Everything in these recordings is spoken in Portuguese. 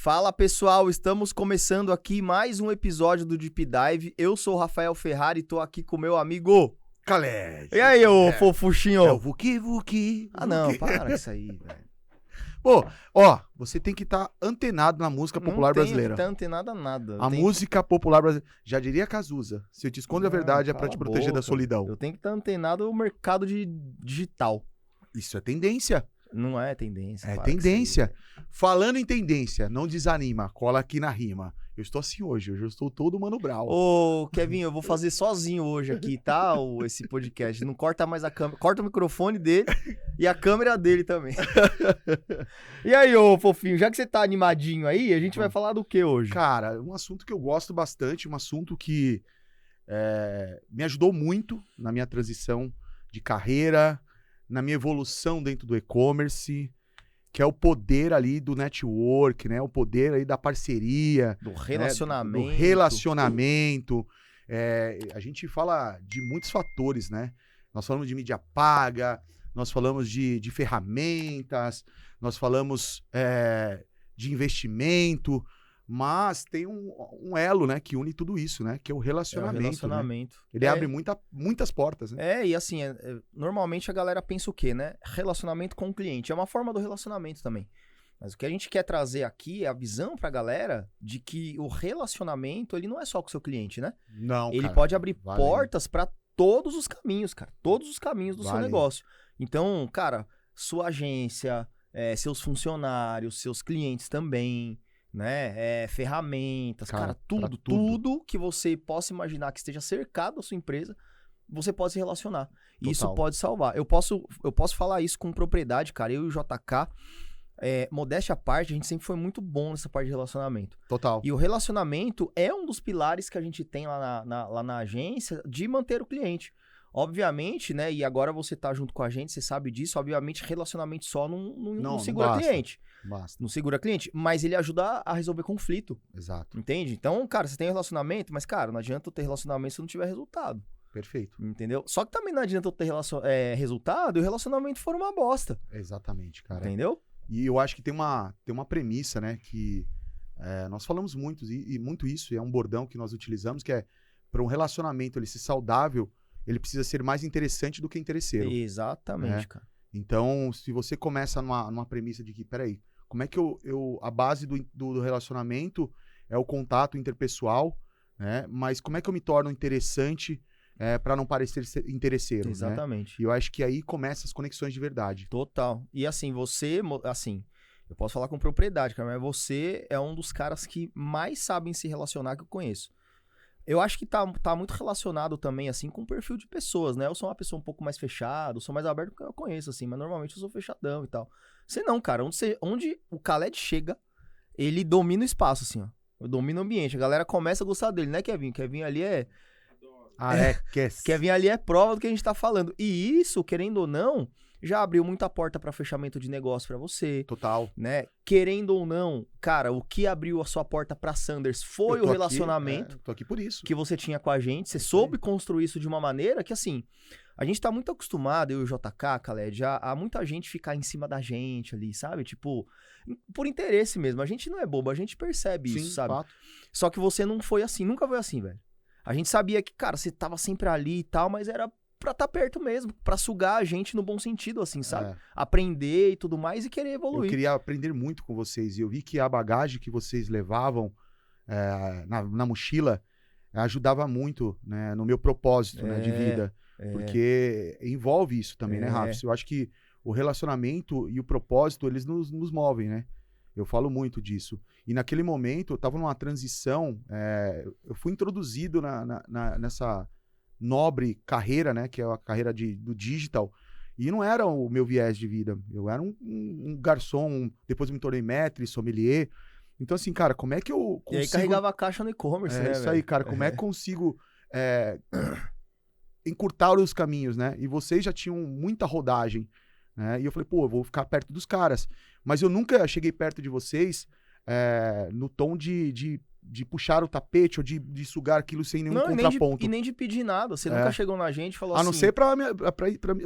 Fala pessoal, estamos começando aqui mais um episódio do Deep Dive. Eu sou o Rafael Ferrari e tô aqui com meu amigo Caled. E aí, ô fofuchinho? É o Vuki. Ah não, para com isso aí, velho. Pô, ó, você tem que estar antenado na música popular brasileira. Não tem antenado a nada. A música popular brasileira. Já diria Cazuza. Se eu te escondo a verdade é pra cala te a proteger da boca. solidão. Eu tenho que estar antenado no mercado digital. Isso é tendência. Não é tendência. É para com tendência. isso aí, Falando em tendência, não desanima. Cola aqui na rima. Eu estou assim hoje. Hoje eu estou todo Mano Brown. Ô, Kevin, eu vou fazer sozinho hoje aqui, tá? Esse podcast. Não corta mais a câmera. Corta o microfone dele e a câmera dele também. E aí, ô fofinho, já que você tá animadinho aí, a gente vai falar do que hoje? Cara, um assunto que eu gosto bastante, um assunto que me ajudou muito na minha transição de carreira, na minha evolução dentro do e-commerce, que é o poder ali do network, né? O poder aí da parceria. Do relacionamento. Né? Do relacionamento. A gente fala de muitos fatores, né? Nós falamos de mídia paga, nós falamos de ferramentas, nós falamos de investimento, mas tem um elo, né, que une tudo isso, né, que é o relacionamento. Né? Ele abre muitas portas, né? E assim, normalmente a galera pensa o quê, né? Relacionamento com o cliente. É uma forma do relacionamento também. Mas o que a gente quer trazer aqui é a visão pra galera de que o relacionamento, ele não é só com o seu cliente, né? Não, ele cara, pode abrir portas pra todos os caminhos, cara. Todos os caminhos do seu negócio. Então, cara, sua agência, seus funcionários, seus clientes também, né? Ferramentas, cara, tudo que você possa imaginar que esteja cercado da sua empresa, você pode se relacionar. Total. Isso pode salvar. Eu posso falar isso com propriedade, cara. Eu e o JK, modéstia à parte, a gente sempre foi muito bom nessa parte de relacionamento. Total. E o relacionamento é um dos pilares que a gente tem lá na agência de manter o cliente. Obviamente, né? E agora você tá junto com a gente, você sabe disso. Obviamente, relacionamento só não segura cliente. Basta. Não segura cliente, mas ele ajuda a resolver conflito. Exato. Entende? Então, cara, você tem relacionamento, mas, cara, não adianta eu ter relacionamento se não tiver resultado. Perfeito. Entendeu? Só que também não adianta eu ter resultado e o relacionamento for uma bosta. Exatamente, cara. Entendeu? E eu acho que tem uma premissa, né? Que nós falamos muito isso, e é um bordão que nós utilizamos, que é para um relacionamento ele ser saudável, ele precisa ser mais interessante do que interesseiro. Exatamente, cara. Então, se você começa numa premissa de que, peraí, como é que a base do relacionamento é o contato interpessoal, né? Mas como é que eu me torno interessante para não parecer ser interesseiro? Exatamente. Né? E eu acho que aí começam as conexões de verdade. Total. E assim, eu posso falar com propriedade, cara, mas você é um dos caras que mais sabem se relacionar que eu conheço. Eu acho que tá muito relacionado também, assim, com o perfil de pessoas, né? Eu sou uma pessoa um pouco mais fechada, eu sou mais aberto porque eu conheço, assim, mas normalmente eu sou fechadão e tal. Você não, cara. Onde o Caled chega, ele domina o espaço, assim, ó. Eu domino o ambiente. A galera começa a gostar dele, né, Kevin? Kevin ali Kevin ali é prova do que a gente tá falando. E isso, querendo ou não, já abriu muita porta para fechamento de negócio para você. Total. Né? Querendo ou não, cara, o que abriu a sua porta para Sanders foi o relacionamento tô aqui por isso. que você tinha com a gente. Você soube construir isso de uma maneira que, assim, a gente tá muito acostumado, eu e o JK, Caled, a muita gente ficar em cima da gente ali, sabe? Tipo, por interesse mesmo. A gente não é bobo, a gente percebe isso, sabe? Fato. Só que você não foi assim, nunca foi assim, velho. A gente sabia que, cara, você tava sempre ali e tal, mas era pra estar perto mesmo, pra sugar a gente no bom sentido, assim, sabe? Aprender e tudo mais e querer evoluir. Eu queria aprender muito com vocês e eu vi que a bagagem que vocês levavam na mochila ajudava muito, né, no meu propósito, né, de vida. Porque envolve isso também, né, Rafa? Eu acho que o relacionamento e o propósito, eles nos movem, né? Eu falo muito disso. E naquele momento, eu tava numa transição, eu fui introduzido nessa nobre carreira, né, que é a carreira do digital, e não era o meu viés de vida. Eu era um garçom, depois me tornei maître, sommelier. Então, assim, cara, como é que eu consigo... E aí carregava a caixa no e-commerce, né, isso aí, cara, como é que consigo encurtar os caminhos, né? E vocês já tinham muita rodagem, né? E eu falei, pô, eu vou ficar perto dos caras. Mas eu nunca cheguei perto de vocês no tom de de puxar o tapete ou de sugar aquilo sem nenhum contraponto. E nem de pedir nada. Você nunca chegou na gente e falou assim... A não ser pra mim.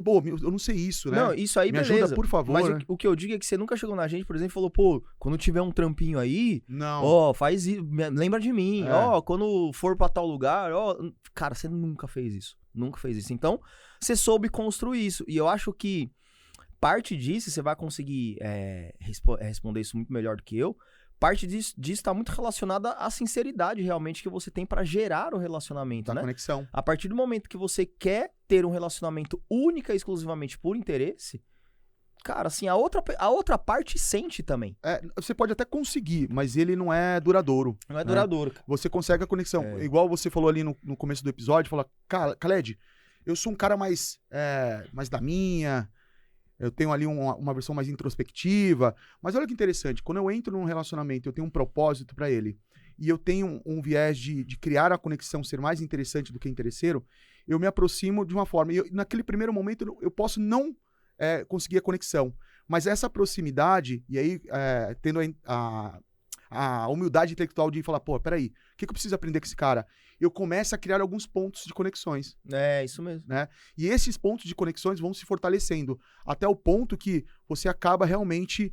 Pô, eu não sei isso, né? Não, isso aí, me beleza. ajuda, por favor. Mas né? o que eu digo é que você nunca chegou na gente, por exemplo, e falou, pô, quando tiver um trampinho aí, faz isso, lembra de mim. Quando for pra tal lugar, cara, você nunca fez isso. Nunca fez isso. Então, você soube construir isso. E eu acho que parte disso, você vai conseguir responder isso muito melhor do que eu, parte disso está muito relacionada à sinceridade realmente que você tem para gerar o relacionamento, da né? conexão. A partir do momento que você quer ter um relacionamento única e exclusivamente por interesse, cara, assim, a outra parte sente também. Você pode até conseguir, mas ele não é duradouro. Não é duradouro. Cara. Você consegue a conexão. Igual você falou ali no começo do episódio, falou, cara, Khaled, eu sou um cara mais da minha... Eu tenho ali uma versão mais introspectiva. Mas olha que interessante. Quando eu entro num relacionamento, eu tenho um propósito pra ele. E eu tenho um viés de criar a conexão, ser mais interessante do que interesseiro. Eu me aproximo de uma forma. E naquele primeiro momento, eu posso não conseguir a conexão. Mas essa proximidade, e aí tendo a humildade intelectual de falar, pô, peraí, o que eu preciso aprender com esse cara? Eu começo a criar alguns pontos de conexões. Isso mesmo. Né? E esses pontos de conexões vão se fortalecendo até o ponto que você acaba realmente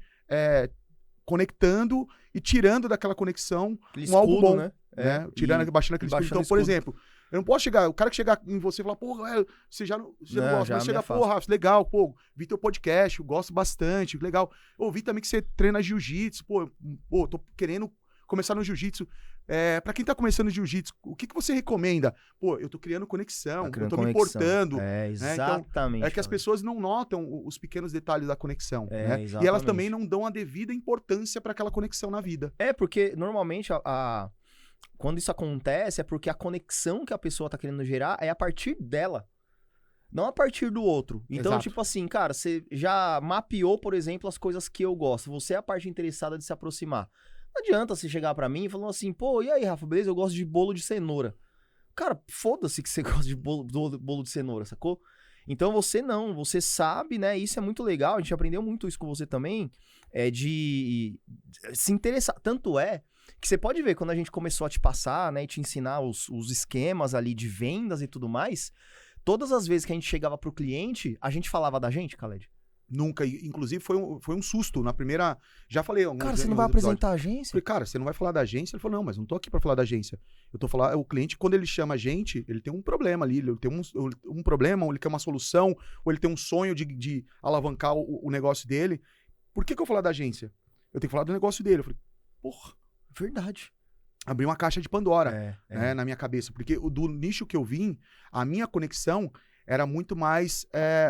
conectando e tirando daquela conexão algo bom. Né? Baixando aquele escudo. Então, por exemplo, eu não posso chegar, o cara que chegar em você e falar, porra, você não gosta, mas chegar, porra, Rafa, legal, pô, vi teu podcast, eu gosto bastante, legal. Vi também que você treina jiu-jitsu, pô, tô querendo começar no jiu-jitsu. Pra quem tá começando jiu-jitsu, o que você recomenda? Pô, eu tô criando conexão, eu tô me importando. Exatamente. Então, que as pessoas não notam os pequenos detalhes da conexão. Né? E elas também não dão a devida importância para aquela conexão na vida. Porque normalmente quando isso acontece é porque a conexão que a pessoa tá querendo gerar é a partir dela. Não a partir do outro. Então, tipo assim, cara, você já mapeou, por exemplo, as coisas que eu gosto. Você é a parte interessada de se aproximar. Não adianta você chegar pra mim e falar assim, pô, e aí, Rafa, beleza? Eu gosto de bolo de cenoura. Cara, foda-se que você gosta de bolo de cenoura, sacou? Então você sabe, né? Isso é muito legal, a gente aprendeu muito isso com você também, de se interessar. Tanto é que você pode ver, quando a gente começou a te passar, né, e te ensinar os esquemas ali de vendas e tudo mais, todas as vezes que a gente chegava pro cliente, a gente falava da gente, Khaled? Nunca. Inclusive, foi um susto. Na primeira... Já falei... Cara, você não vai apresentar a agência? Falei, cara, você não vai falar da agência? Ele falou, não, mas não tô aqui pra falar da agência. Eu tô falando... O cliente, quando ele chama a gente, ele tem um problema ali. Ele tem um problema, ou ele quer uma solução, ou ele tem um sonho de alavancar o negócio dele. Por que eu vou falar da agência? Eu tenho que falar do negócio dele. Eu falei, porra. Verdade. Abri uma caixa de Pandora, né, na minha cabeça. Porque do nicho que eu vim, a minha conexão era muito mais...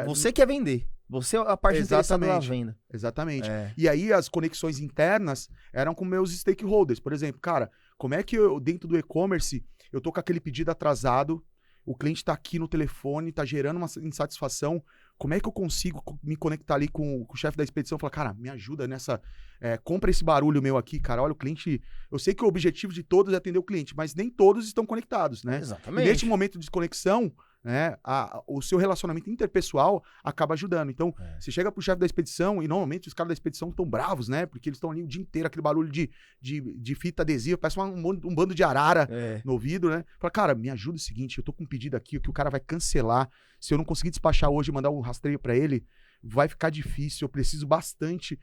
Você quer vender. Você é a parte interessada na venda. Exatamente. E aí as conexões internas eram com meus stakeholders. Por exemplo, cara, como é que eu, dentro do e-commerce, eu tô com aquele pedido atrasado, o cliente tá aqui no telefone, tá gerando uma insatisfação, como é que eu consigo me conectar ali com o chefe da expedição e falar, cara, me ajuda nessa... compra esse barulho meu aqui, cara, olha o cliente... Eu sei que o objetivo de todos é atender o cliente, mas nem todos estão conectados, né? Exatamente. E nesse momento de desconexão, né, o seu relacionamento interpessoal acaba ajudando. Então, você chega pro chefe da expedição e normalmente os caras da expedição estão bravos, né? Porque eles estão ali o dia inteiro, aquele barulho de fita adesiva, parece um bando de arara no ouvido, né? Fala, cara, me ajuda o seguinte, eu tô com um pedido aqui que o cara vai cancelar. Se eu não conseguir despachar hoje e mandar um rastreio pra ele, vai ficar difícil. Eu preciso bastante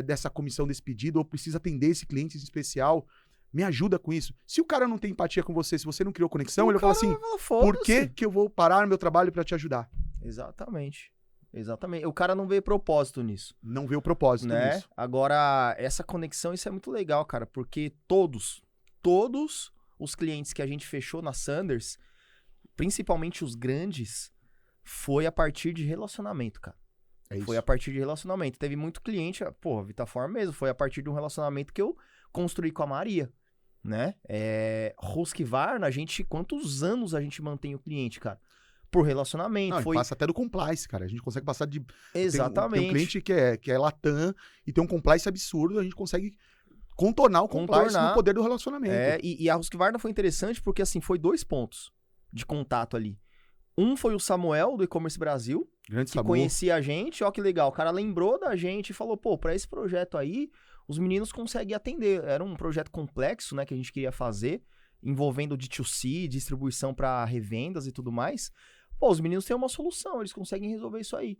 dessa comissão desse pedido, eu preciso atender esse cliente em especial. Me ajuda com isso. Se o cara não tem empatia com você, se você não criou conexão, ele fala assim, por que eu vou parar meu trabalho pra te ajudar? Exatamente. O cara não vê propósito nisso. Não vê o propósito nisso. Agora, essa conexão, isso é muito legal, cara, porque todos os clientes que a gente fechou na Sanders, principalmente os grandes, foi a partir de relacionamento, cara. Foi a partir de relacionamento. Teve muito cliente, Vitaform mesmo, foi a partir de um relacionamento que eu construí com a Maria, né? Husqvarna, quantos anos a gente mantém o cliente, cara? Por relacionamento. Não, passa até do compliance, cara. A gente consegue passar de... Exatamente. Tem um cliente que é Latam e tem um compliance absurdo, a gente consegue contornar o compliance no poder do relacionamento. E a Husqvarna foi interessante porque, assim, foi 2 pontos de contato ali. Um foi o Samuel, do E-Commerce Brasil, que conhecia a gente, ó que legal, o cara lembrou da gente e falou, pô, pra esse projeto aí, os meninos conseguem atender. Era um projeto complexo, né, que a gente queria fazer, envolvendo D2C, distribuição para revendas e tudo mais. Pô, os meninos têm uma solução, eles conseguem resolver isso aí.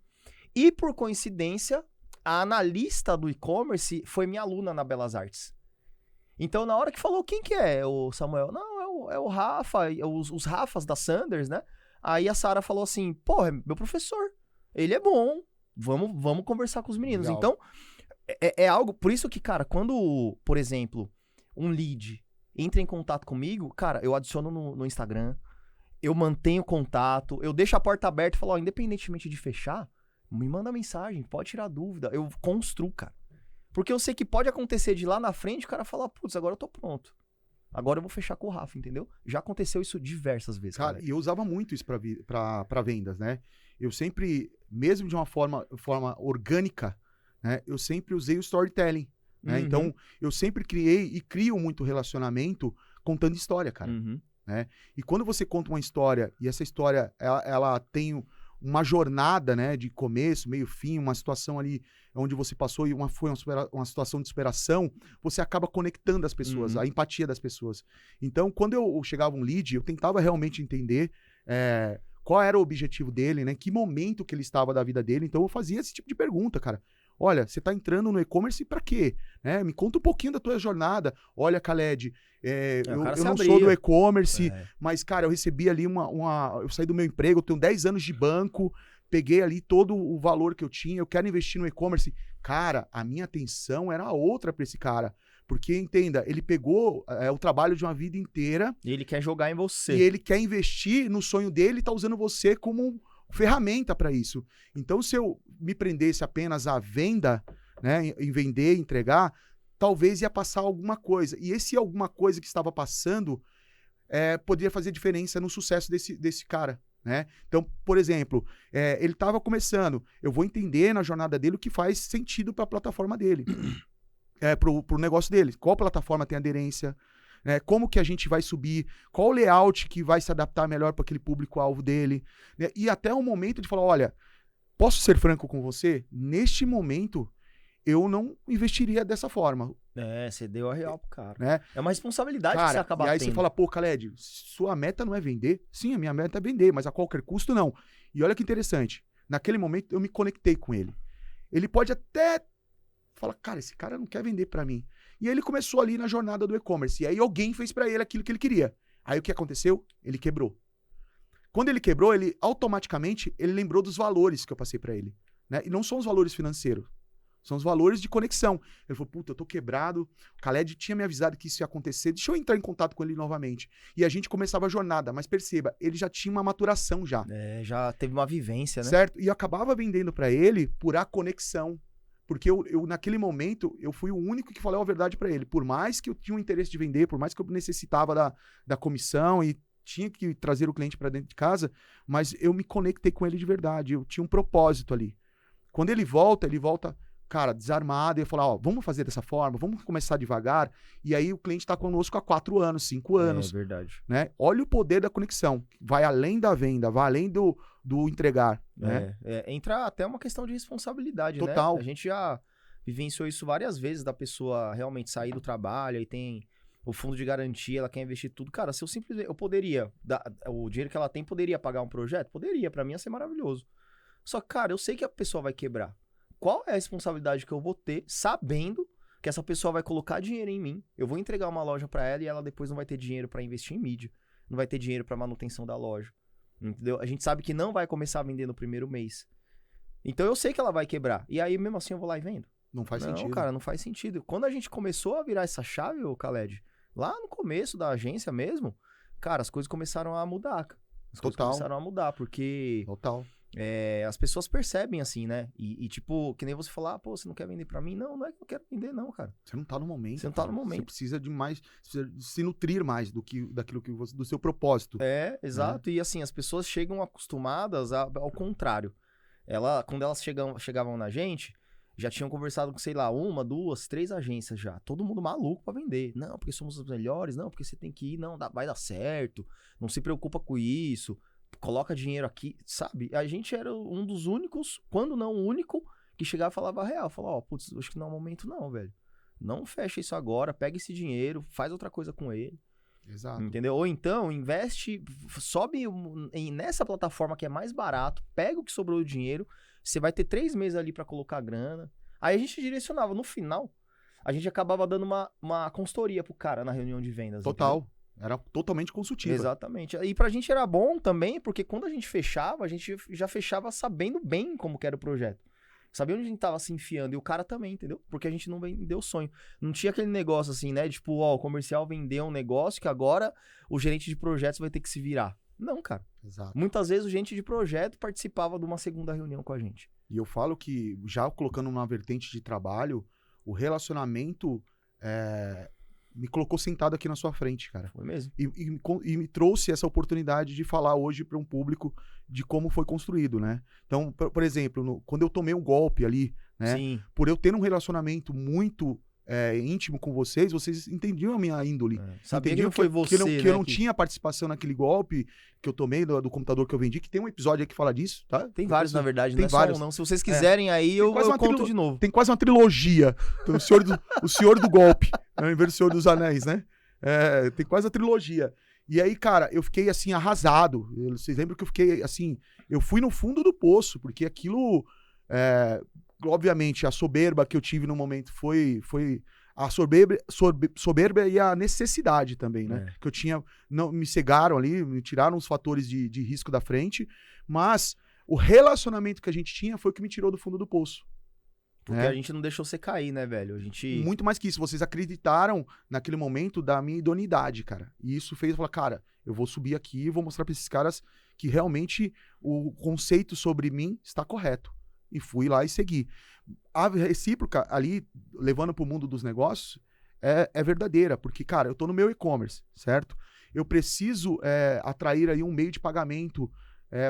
E, por coincidência, a analista do e-commerce foi minha aluna na Belas Artes. Então, na hora que falou, quem que é o Samuel? Não, é o Rafa, os Rafas da Sanders, né? Aí a Sara falou assim, pô, é meu professor, ele é bom, vamos conversar com os meninos. Legal. Então, é algo, por isso que, cara, quando, por exemplo, um lead entra em contato comigo, cara, eu adiciono no Instagram, eu mantenho contato, eu deixo a porta aberta e falo, ó, independentemente de fechar, me manda mensagem, pode tirar dúvida, eu construo, cara. Porque eu sei que pode acontecer de lá na frente o cara falar, putz, agora eu tô pronto. Agora eu vou fechar com o Rafa, entendeu? Já aconteceu isso diversas vezes. Cara, e eu usava muito isso pra vendas, né? Eu sempre, mesmo de uma forma orgânica, né? Eu sempre usei o storytelling, né? Uhum. Então, eu sempre criei e crio muito relacionamento contando história, cara. Uhum. Né? E quando você conta uma história, e essa história, ela tem uma jornada, né? De começo, meio, fim, uma situação ali onde você passou e foi uma situação de superação, você acaba conectando as pessoas, a empatia das pessoas. Então, quando eu chegava um lead, eu tentava realmente entender qual era o objetivo dele, né? Que momento que ele estava da vida dele. Então, eu fazia esse tipo de pergunta, cara. Olha, você está entrando no e-commerce para quê? Né? Me conta um pouquinho da tua jornada. Olha, Khaled, eu não sou do e-commerce, mas, cara, eu recebi ali eu saí do meu emprego, eu tenho 10 anos de banco, peguei ali todo o valor que eu tinha, eu quero investir no e-commerce. Cara, a minha atenção era outra para esse cara. Porque, entenda, ele pegou o trabalho de uma vida inteira. E ele quer jogar em você. E ele quer investir no sonho dele e tá usando você como ferramenta para isso. Então, se eu me prendesse apenas à venda, né, em vender, entregar, talvez ia passar alguma coisa. E esse alguma coisa que estava passando poderia fazer diferença no sucesso desse cara. Né? Então, por exemplo, ele estava começando, eu vou entender na jornada dele o que faz sentido para a plataforma dele, para o negócio dele. Qual plataforma tem aderência? Né? Como que a gente vai subir? Qual o layout que vai se adaptar melhor para aquele público-alvo dele? Né? E até o momento de falar, olha, posso ser franco com você? Neste momento, eu não investiria dessa forma. Você deu a real pro cara. Né? É uma responsabilidade cara, que você acaba tendo. E aí você fala, pô, Khaled, sua meta não é vender? Sim, a minha meta é vender, mas a qualquer custo não. E olha que interessante, naquele momento eu me conectei com ele. Ele pode até falar, cara, esse cara não quer vender pra mim. E aí ele começou ali na jornada do e-commerce. E aí alguém fez pra ele aquilo que ele queria. Aí o que aconteceu? Ele quebrou. Quando ele quebrou, ele automaticamente ele lembrou dos valores que eu passei pra ele. Né? E não são os valores financeiros. São os valores de conexão. Ele falou, puta, eu tô quebrado. O Khaled tinha me avisado que isso ia acontecer. Deixa eu entrar em contato com ele novamente. E a gente começava a jornada. Mas perceba, ele já tinha uma maturação já. Já teve uma vivência, né? Certo? E eu acabava vendendo pra ele por a conexão. Porque eu naquele momento, eu fui o único que falou a verdade pra ele. Por mais que eu tinha um interesse de vender, por mais que eu necessitava da comissão e tinha que trazer o cliente pra dentro de casa, mas eu me conectei com ele de verdade. Eu tinha um propósito ali. Quando ele volta, cara, desarmado, e eu falo, ó, vamos fazer dessa forma, vamos começar devagar, e aí o cliente tá conosco há 4 anos, 5 anos. É verdade. Né? Olha o poder da conexão, vai além da venda, vai além do entregar. Né? Entra até uma questão de responsabilidade, total. Né? A gente já vivenciou isso várias vezes, da pessoa realmente sair do trabalho, aí tem o fundo de garantia, ela quer investir tudo. Cara, se eu poderia, o dinheiro que ela tem, poderia pagar um projeto? Poderia, pra mim ia ser maravilhoso. Só que, cara, eu sei que a pessoa vai quebrar. Qual é a responsabilidade que eu vou ter, sabendo que essa pessoa vai colocar dinheiro em mim, eu vou entregar uma loja pra ela e ela depois não vai ter dinheiro pra investir em mídia, não vai ter dinheiro pra manutenção da loja, entendeu? A gente sabe que não vai começar a vender no primeiro mês. Então eu sei que ela vai quebrar. E aí mesmo assim eu vou lá e vendo. Não faz sentido. Não, cara, não faz sentido. Quando a gente começou a virar essa chave, ô Khaled, lá no começo da agência mesmo, cara, as coisas começaram a mudar. As coisas começaram a mudar, porque... Total. As pessoas percebem assim, né? E tipo, que nem você falar, pô, você não quer vender pra mim? Não é que eu quero vender, não, cara. Você não tá no momento. Você não tá no momento. Você precisa de mais, você precisa se nutrir mais daquilo que você, do seu propósito. Exato. E assim, as pessoas chegam acostumadas ao contrário. Quando elas chegavam na gente, já tinham conversado com, sei lá, 1, 2, 3 agências já. Todo mundo maluco pra vender. Não, porque somos os melhores. Não, porque você tem que ir. Não, vai dar certo. Não se preocupa com isso. Coloca dinheiro aqui, sabe? A gente era um dos únicos, quando não o único, que chegava e falava a real. Falava, putz, acho que não é o momento não, velho. não fecha isso agora, pega esse dinheiro, faz outra coisa com ele. Exato. Entendeu? Ou então, investe, sobe nessa plataforma que é mais barato, pega o que sobrou do dinheiro, você vai ter 3 meses ali pra colocar grana. Aí a gente direcionava, no final, a gente acabava dando uma consultoria pro cara na reunião de vendas. Total. Entendeu? Era totalmente consultiva. Exatamente. E pra gente era bom também, porque quando a gente fechava, a gente já fechava sabendo bem como que era o projeto. Sabia onde a gente tava se enfiando. E o cara também, entendeu? Porque a gente não vendeu sonho. Não tinha aquele negócio assim, né? Tipo, ó, o comercial vendeu um negócio que agora o gerente de projetos vai ter que se virar. Não, cara. Exato. Muitas vezes o gerente de projeto participava de uma segunda reunião com a gente. E eu falo que, já colocando uma vertente de trabalho, o relacionamento me colocou sentado aqui na sua frente, cara. Foi mesmo. E me trouxe essa oportunidade de falar hoje para um público de como foi construído, né? Então, por exemplo, quando eu tomei um golpe ali, né? Sim. Por eu ter um relacionamento muito íntimo com vocês entendiam a minha índole. Sabia que Entendiam não foi você, que eu né, não tinha participação naquele golpe que eu tomei do computador que eu vendi, que tem um episódio aí que fala disso, tá? Tem vários, na verdade, tem não é vários. só um, não. Se vocês quiserem aí, eu conto de novo. Tem quase uma trilogia. Então, o Senhor do Golpe, né? Em vez do Senhor dos Anéis, né? Tem quase a trilogia. E aí, cara, eu fiquei, assim, arrasado. Vocês lembram que eu fiquei, assim... Eu fui no fundo do poço, porque aquilo... obviamente, a soberba que eu tive no momento foi a soberba e a necessidade também, né? Que eu tinha... Não, me cegaram ali, me tiraram os fatores de risco da frente, mas o relacionamento que a gente tinha foi o que me tirou do fundo do poço. Porque a gente não deixou você cair, né, velho? A gente... Muito mais que isso. Vocês acreditaram naquele momento da minha idoneidade, cara. E isso fez eu falar, cara, eu vou subir aqui e vou mostrar pra esses caras que realmente o conceito sobre mim está correto. E fui lá e segui. A recíproca ali, levando pro mundo dos negócios, é verdadeira. Porque, cara, eu tô no meu e-commerce, certo? Eu preciso atrair aí um meio de pagamento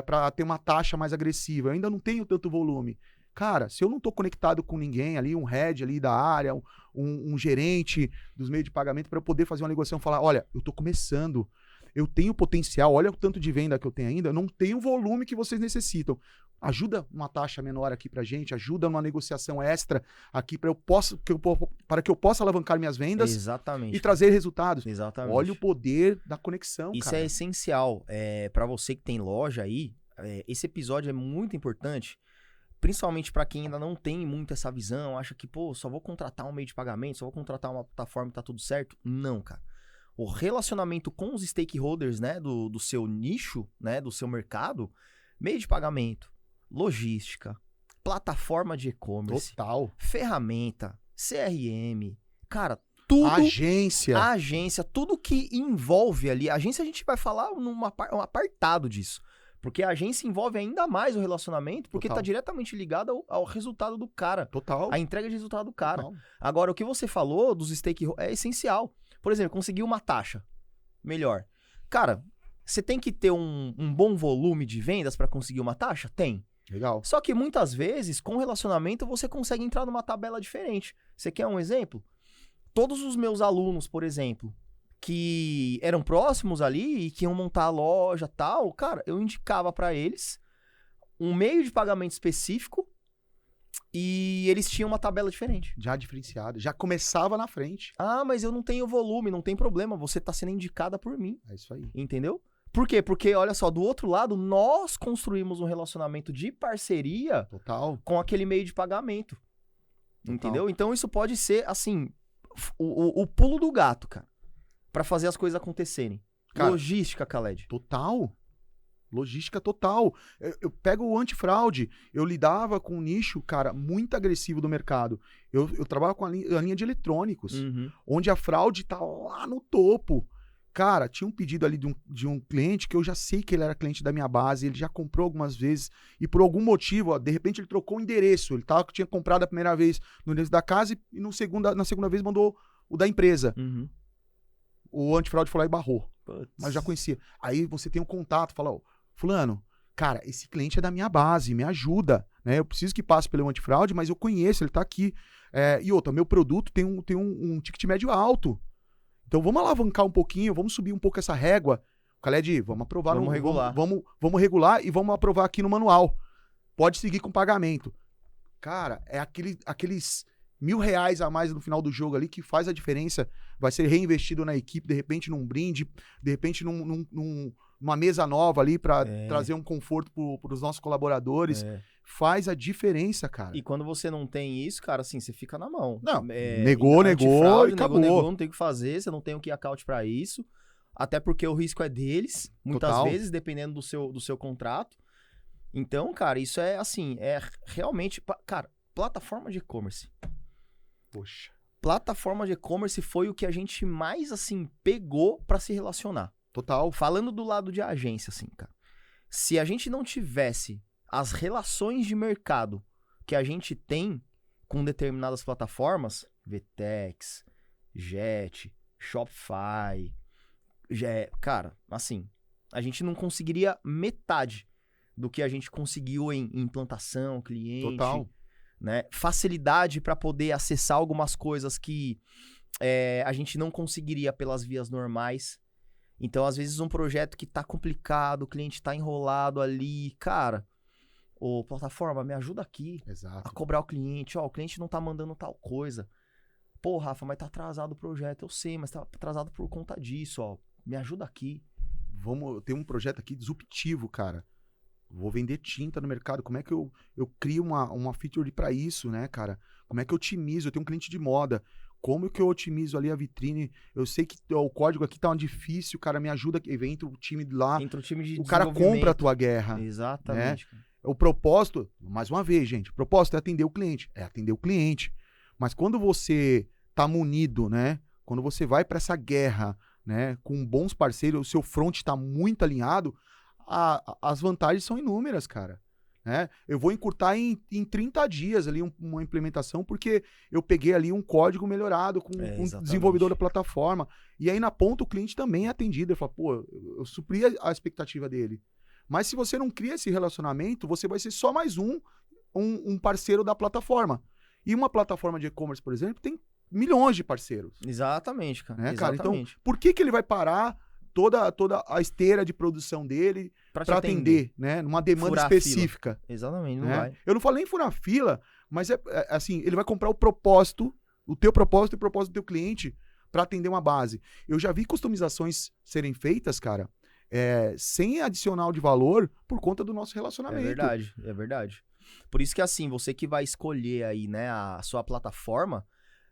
para ter uma taxa mais agressiva. Eu ainda não tenho tanto volume. Cara, se eu não tô conectado com ninguém ali, um head ali da área, um gerente dos meios de pagamento, para eu poder fazer uma negociação e falar, olha, eu tô começando, eu tenho potencial, olha o tanto de venda que eu tenho ainda, eu não tenho o volume que vocês necessitam. Ajuda uma taxa menor aqui pra gente, ajuda uma negociação extra aqui para que eu possa alavancar minhas vendas. Exatamente, e trazer resultados. Exatamente. Olha o poder da conexão, Isso cara. é essencial. Para você que tem loja aí, esse episódio é muito importante. Principalmente para quem ainda não tem muito essa visão, acha que, pô, só vou contratar um meio de pagamento, só vou contratar uma plataforma e tá tudo certo. Não, cara. O relacionamento com os stakeholders, né, do seu nicho, né, do seu mercado, meio de pagamento, logística, plataforma de e-commerce, Total. ferramenta, CRM, cara, tudo... Agência, tudo que envolve ali. Agência a gente vai falar um apartado disso. Porque a agência envolve ainda mais o relacionamento, porque tá diretamente ligado ao resultado do cara. Total. A entrega de resultado do cara. Total. Agora, o que você falou dos stakeholders é essencial. Por exemplo, conseguir uma taxa melhor. Cara, você tem que ter um bom volume de vendas para conseguir uma taxa? Tem. Legal. Só que muitas vezes, com relacionamento, você consegue entrar numa tabela diferente. Você quer um exemplo? Todos os meus alunos, por exemplo, que eram próximos ali e que iam montar a loja e tal, cara, eu indicava pra eles um meio de pagamento específico e eles tinham uma tabela diferente. Já diferenciada, já começava na frente. Ah, mas eu não tenho volume, não tem problema, você tá sendo indicada por mim. É isso aí. Entendeu? Por quê? Porque, olha só, do outro lado, nós construímos um relacionamento de parceria com aquele meio de pagamento. Entendeu? Então isso pode ser, assim, o pulo do gato, cara. Pra fazer as coisas acontecerem. Cara, logística, Khaled. Total. Logística total. Eu pego o antifraude. Eu lidava com um nicho, cara, muito agressivo do mercado. Eu trabalho com a linha de eletrônicos, onde a fraude tá lá no topo. Cara, tinha um pedido ali de um cliente que eu já sei que ele era cliente da minha base, ele já comprou algumas vezes e por algum motivo, ó, de repente ele trocou o endereço. Ele tinha comprado a primeira vez no endereço da casa e na segunda vez mandou o da empresa. O antifraude foi lá e barrou. Mas eu já conhecia. Aí você tem um contato, fala, ó, fulano, cara, esse cliente é da minha base, me ajuda, né? Eu preciso que passe pelo antifraude, mas eu conheço, ele tá aqui. E outra, meu produto tem um ticket médio alto. Então vamos alavancar um pouquinho, vamos subir um pouco essa régua. Khaled, vamos aprovar. Vamos regular. Vamos regular e vamos aprovar aqui no manual. Pode seguir com pagamento. Cara, é aqueles R$1.000 a mais no final do jogo ali, que faz a diferença, vai ser reinvestido na equipe, de repente num brinde, de repente numa mesa nova ali para trazer um conforto para os nossos colaboradores. Faz a diferença, cara. E quando você não tem isso, cara, assim, você fica na mão. Não, negou e acabou. Negou, não tem o que fazer, você não tem o que account pra isso. Até porque o risco é deles, muitas vezes, dependendo do seu contrato. Então, cara, isso é assim, é realmente... Cara, plataforma de e-commerce. Poxa. Plataforma de e-commerce foi o que a gente mais, assim, pegou pra se relacionar. Total. Falando do lado de agência, assim, cara. Se a gente não tivesse as relações de mercado que a gente tem com determinadas plataformas, VTEX, Jet, Shopify, cara, assim, a gente não conseguiria metade do que a gente conseguiu em implantação, cliente, total, né? Facilidade para poder acessar algumas coisas que a gente não conseguiria pelas vias normais. Então, às vezes, um projeto que tá complicado, o cliente tá enrolado ali, cara... Ô, plataforma, me ajuda aqui a cobrar o cliente. Ó, o cliente não tá mandando tal coisa. Pô, Rafa, mas tá atrasado o projeto. Eu sei, mas tá atrasado por conta disso, ó. Me ajuda aqui. Eu tenho um projeto aqui disruptivo, cara. Vou vender tinta no mercado. Como é que eu crio uma feature pra isso, né, cara? Como é que eu otimizo? Eu tenho um cliente de moda. Como que eu otimizo ali a vitrine? Eu sei que o código aqui tá difícil, cara, me ajuda. Entra o time lá. Entra o time de o cara compra a tua guerra. Exatamente. Né? O propósito, mais uma vez, gente, o propósito é atender o cliente. É atender o cliente. Mas quando você tá munido, né? Quando você vai para essa guerra, né? Com bons parceiros, o seu front tá muito alinhado, as vantagens são inúmeras, cara. Né? Eu vou encurtar em 30 dias ali uma implementação, porque eu peguei ali um código melhorado com o desenvolvedor da plataforma. E aí na ponta o cliente também é atendido. Ele fala, pô, eu supri a expectativa dele. Mas se você não cria esse relacionamento, você vai ser só mais um parceiro da plataforma. E uma plataforma de e-commerce, por exemplo, tem milhões de parceiros. Exatamente, cara. Né, Exatamente. Cara? Então, por que ele vai parar toda a esteira de produção dele para atender, né? Numa demanda furar específica. Exatamente, não né? vai. Eu não falei em furar fila, mas assim, ele vai comprar o propósito, o teu propósito e o propósito do teu cliente para atender uma base. Eu já vi customizações serem feitas, cara, sem adicional de valor por conta do nosso relacionamento. É verdade. Por isso que assim, você que vai escolher aí, né, a sua plataforma,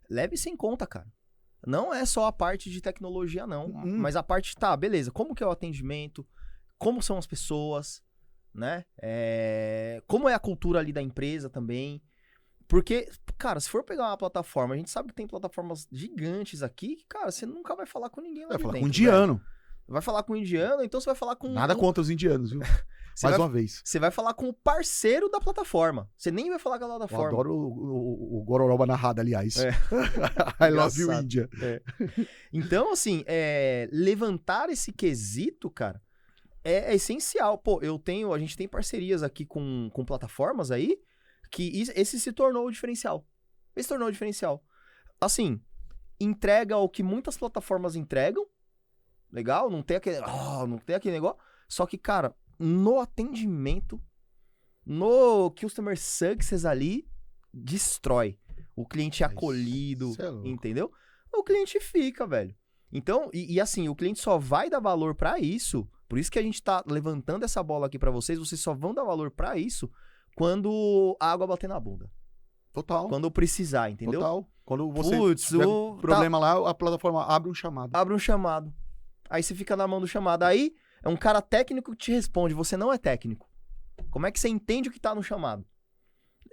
leve isso em conta, cara. Não é só a parte de tecnologia, não. Mas a parte, beleza, como que é o atendimento, como são as pessoas, né? Como é a cultura ali da empresa também. Porque, cara, se for pegar uma plataforma, a gente sabe que tem plataformas gigantes aqui, que, cara, você nunca vai falar com ninguém lá vai de falar dentro, com um indiano. Velho. Vai falar com um indiano, então você vai falar com... Nada contra os indianos, viu? Uma vez. Você vai falar com o parceiro da plataforma. Você nem vai falar com a plataforma. Eu adoro o Gororoba narrado, aliás. I love you, India. Então, assim, levantar esse quesito, cara, é essencial. Pô, a gente tem parcerias aqui com plataformas aí, que esse se tornou o diferencial. Esse tornou o diferencial. Assim, entrega o que muitas plataformas entregam, legal, não tem aquele negócio, só que, cara, no atendimento, no customer success ali, destrói. O cliente é acolhido, entendeu? O cliente fica, velho. Então, e assim, o cliente só vai dar valor pra isso, por isso que a gente tá levantando essa bola aqui pra vocês só vão dar valor pra isso quando a água bater na bunda. Total. Quando precisar, entendeu? Total. Quando você tiver problema lá, a plataforma abre um chamado. Abre um chamado. Aí você fica na mão do chamado. Aí é um cara técnico que te responde. Você não é técnico. Como é que você entende o que tá no chamado?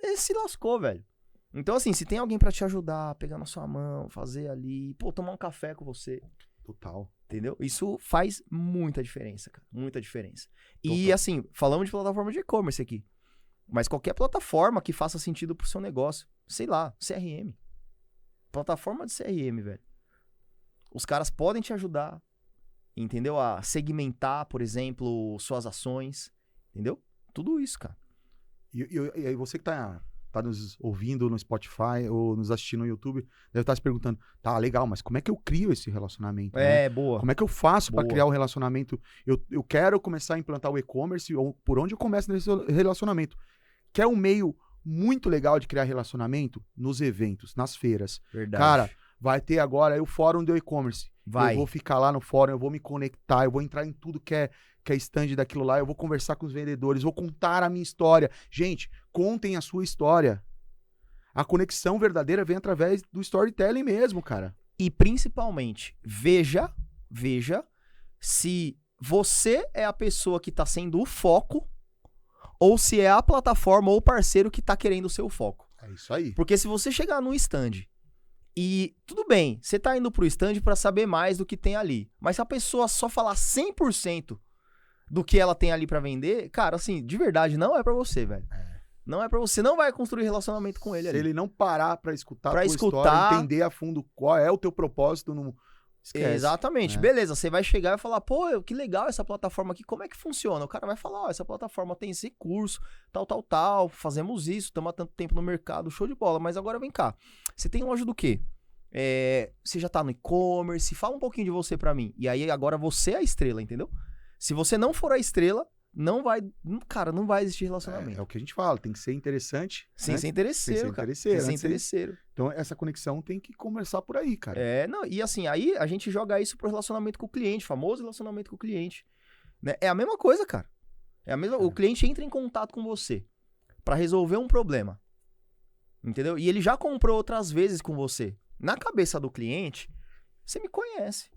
Ele se lascou, velho. Então, assim, se tem alguém pra te ajudar, pegar na sua mão, fazer ali, tomar um café com você. Total. Entendeu? Isso faz muita diferença, cara. Muita diferença. Total. E, assim, falamos de plataforma de e-commerce aqui. Mas qualquer plataforma que faça sentido pro seu negócio. Sei lá, CRM. Plataforma de CRM, velho. Os caras podem te ajudar, entendeu? A segmentar, por exemplo, suas ações. Entendeu? Tudo isso, cara. E aí você que tá nos ouvindo no Spotify ou nos assistindo no YouTube, deve estar se perguntando, tá, legal, mas como é que eu crio esse relacionamento? Né? Boa. Como é que eu faço para criar um relacionamento? Eu quero começar a implantar o e-commerce, ou por onde eu começo nesse relacionamento? Quer um meio muito legal de criar relacionamento nos eventos, nas feiras. Verdade. Cara, vai ter agora aí o fórum do e-commerce. Vai. Eu vou ficar lá no fórum, eu vou me conectar, eu vou entrar em tudo que é stand daquilo lá, eu vou conversar com os vendedores, vou contar a minha história. Gente, contem a sua história. A conexão verdadeira vem através do storytelling mesmo, cara. E principalmente, veja se você é a pessoa que tá sendo o foco ou se é a plataforma ou o parceiro que tá querendo o seu foco. É isso aí. Porque se você chegar num stand e tudo bem, você tá indo pro stand pra saber mais do que tem ali, mas se a pessoa só falar 100% do que ela tem ali pra vender, cara, assim, de verdade, não é pra você, velho. Não é pra você, não vai construir relacionamento com ele ali. Se ele não parar pra escutar Pra a tua escutar, história, entender a fundo qual é o teu propósito, não esquece. Exatamente. né? Beleza, você vai chegar e vai falar, pô, que legal essa plataforma aqui, como é que funciona? O cara vai falar, ó, essa plataforma tem esse curso, tal, fazemos isso, estamos há tanto tempo no mercado, show de bola. Mas agora vem cá, você tem loja do quê? Você já tá no e-commerce, fala um pouquinho de você pra mim. E aí agora você é a estrela, entendeu? Se você não for a estrela, não vai existir relacionamento. É o que a gente fala, tem que ser interessante. Sem né? ser interesseiro, Sem ser cara. interesseiro, Sem ser antes de- interesseiro. Então essa conexão tem que começar por aí, cara. Não, e assim, aí a gente joga isso pro relacionamento com o cliente, famoso relacionamento com o cliente. Né? É a mesma coisa, cara. O cliente entra em contato com você pra resolver um problema. Entendeu? E ele já comprou outras vezes com você. Na cabeça do cliente, você me conhece.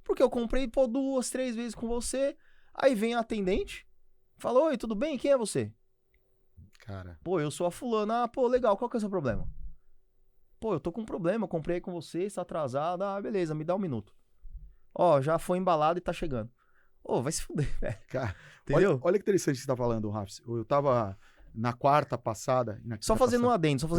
Porque eu comprei, 2, 3 vezes com você, aí vem a atendente, fala, oi, tudo bem? Quem é você? Cara. Pô, eu sou a fulana. Ah, pô, legal, qual que é o seu problema? Pô, eu tô com um problema, comprei com você, está atrasado. Ah, beleza, me dá um minuto. Ó, já foi embalado e tá chegando. Ô, vai se fuder, velho. Cara, Entendeu? olha que interessante que você tá falando, Rafa. Eu tava na quarta passada... Só fazendo um adendo,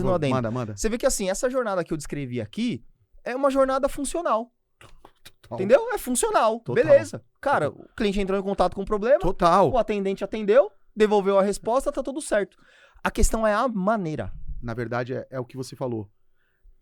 Manda. Você vê que assim, essa jornada que eu descrevi aqui é uma jornada funcional. Total. Entendeu? É funcional. Total. Beleza. Cara, o cliente entrou em contato com o problema, Total. o atendente atendeu, devolveu a resposta, tá tudo certo. A questão é a maneira. Na verdade, é o que você falou.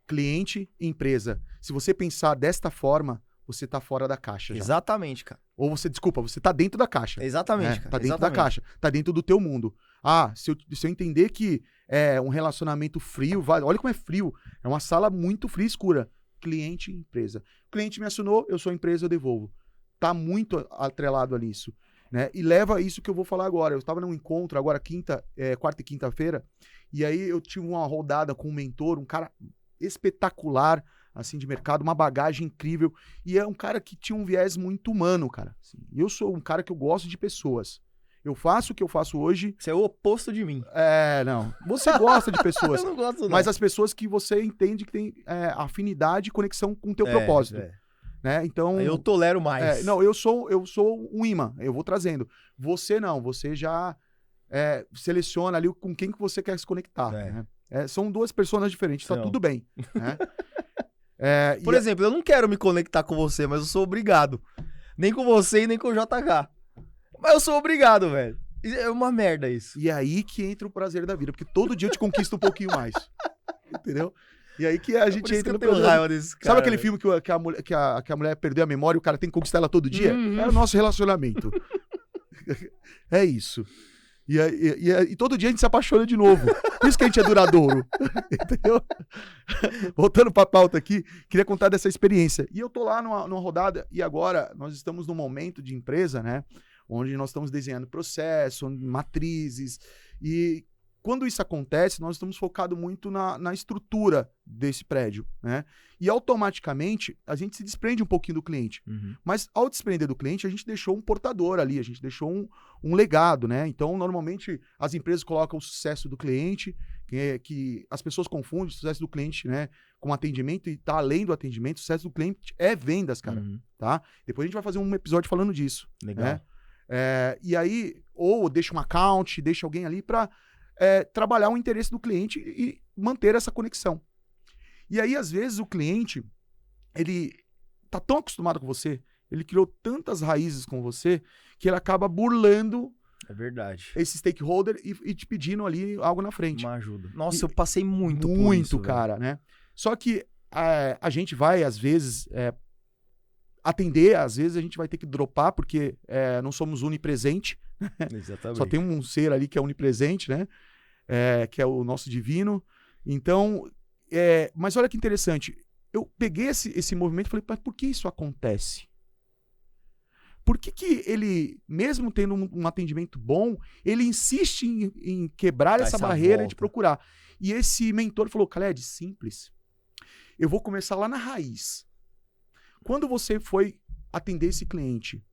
Cliente e empresa. Se você pensar desta forma, você tá fora da caixa já. Exatamente, cara. Ou você tá dentro da caixa. Exatamente, né? cara. Tá dentro Exatamente. da caixa. Tá dentro do teu mundo. Ah, se eu entender que é um relacionamento frio, olha como é frio. É uma sala muito fria e escura. Cliente e empresa. O cliente me assinou, eu sou empresa, eu devolvo. Tá muito atrelado a isso. Né? E leva a isso que eu vou falar agora. Eu estava num encontro agora quarta e quinta-feira, e aí eu tive uma rodada com um mentor, um cara espetacular, assim, de mercado, uma bagagem incrível, e é um cara que tinha um viés muito humano, cara. Assim, eu sou um cara que eu gosto de pessoas. Eu faço o que eu faço hoje. Você é o oposto de mim. Não. Você gosta de pessoas. Eu não gosto, não. Mas as pessoas que você entende que tem afinidade e conexão com o teu propósito. Né? Então, eu tolero mais. eu sou um imã, eu vou trazendo. Você não, você já seleciona ali com quem que você quer se conectar. Né? São duas pessoas diferentes, tá tudo bem. Né? Por exemplo, eu não quero me conectar com você, mas eu sou obrigado. Nem com você e nem com o JK. Mas eu sou obrigado, velho. É uma merda isso. E é aí que entra o prazer da vida, porque todo dia eu te conquisto um pouquinho mais. Entendeu? E aí que a gente entra no prazer. Raiva desse cara, sabe aquele filme que a mulher perdeu a memória e o cara tem que conquistar ela todo dia? Uhum. É o nosso relacionamento. É isso. E todo dia a gente se apaixona de novo. Por isso que a gente é duradouro. Entendeu? Voltando pra pauta aqui, queria contar dessa experiência. E eu tô lá numa rodada, e agora nós estamos num momento de empresa, né? Onde nós estamos desenhando processo, matrizes. E quando isso acontece, nós estamos focados muito na estrutura desse prédio, né? E automaticamente a gente se desprende um pouquinho do cliente. Uhum. Mas ao desprender do cliente, a gente deixou um portador ali, a gente deixou um legado, né? Então, normalmente, as empresas colocam o sucesso do cliente, que as pessoas confundem o sucesso do cliente, né, com atendimento, e tá além do atendimento, o sucesso do cliente é vendas, cara, tá? Depois a gente vai fazer um episódio falando disso. Legal. Né? E aí, ou deixa um account, deixa alguém ali para trabalhar o interesse do cliente e manter essa conexão. E aí, às vezes, o cliente, ele tá tão acostumado com você, ele criou tantas raízes com você, que ele acaba burlando esse stakeholder e te pedindo ali algo na frente. Uma ajuda. Nossa, eu passei muito por Muito, isso, cara, né? Só que a gente vai, às vezes, atender, às vezes a gente vai ter que dropar, porque não somos onipresente. Exatamente. Só tem um ser ali que é onipresente, né? que é o nosso divino. Então, mas olha que interessante. Eu peguei esse movimento e falei, mas por que isso acontece? Por que ele, mesmo tendo um atendimento bom, ele insiste em quebrar essa barreira volta. de procurar? E esse mentor falou, Khaled, simples. Eu vou começar lá na raiz. Quando você foi atender esse cliente,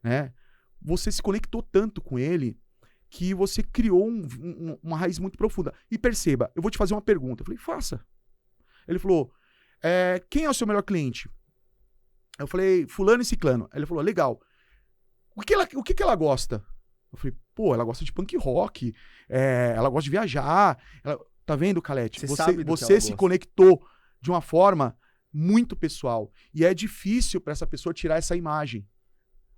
né, você se conectou tanto com ele que você criou uma raiz muito profunda. E perceba, eu vou te fazer uma pergunta. Eu falei, faça. Ele falou, quem é o seu melhor cliente? Eu falei, fulano e ciclano. Ele falou, legal. O que ela gosta? Eu falei, pô, ela gosta de punk rock, ela gosta de viajar. Tá vendo, Khaled? Você se conectou de uma forma muito pessoal. E é difícil para essa pessoa tirar essa imagem.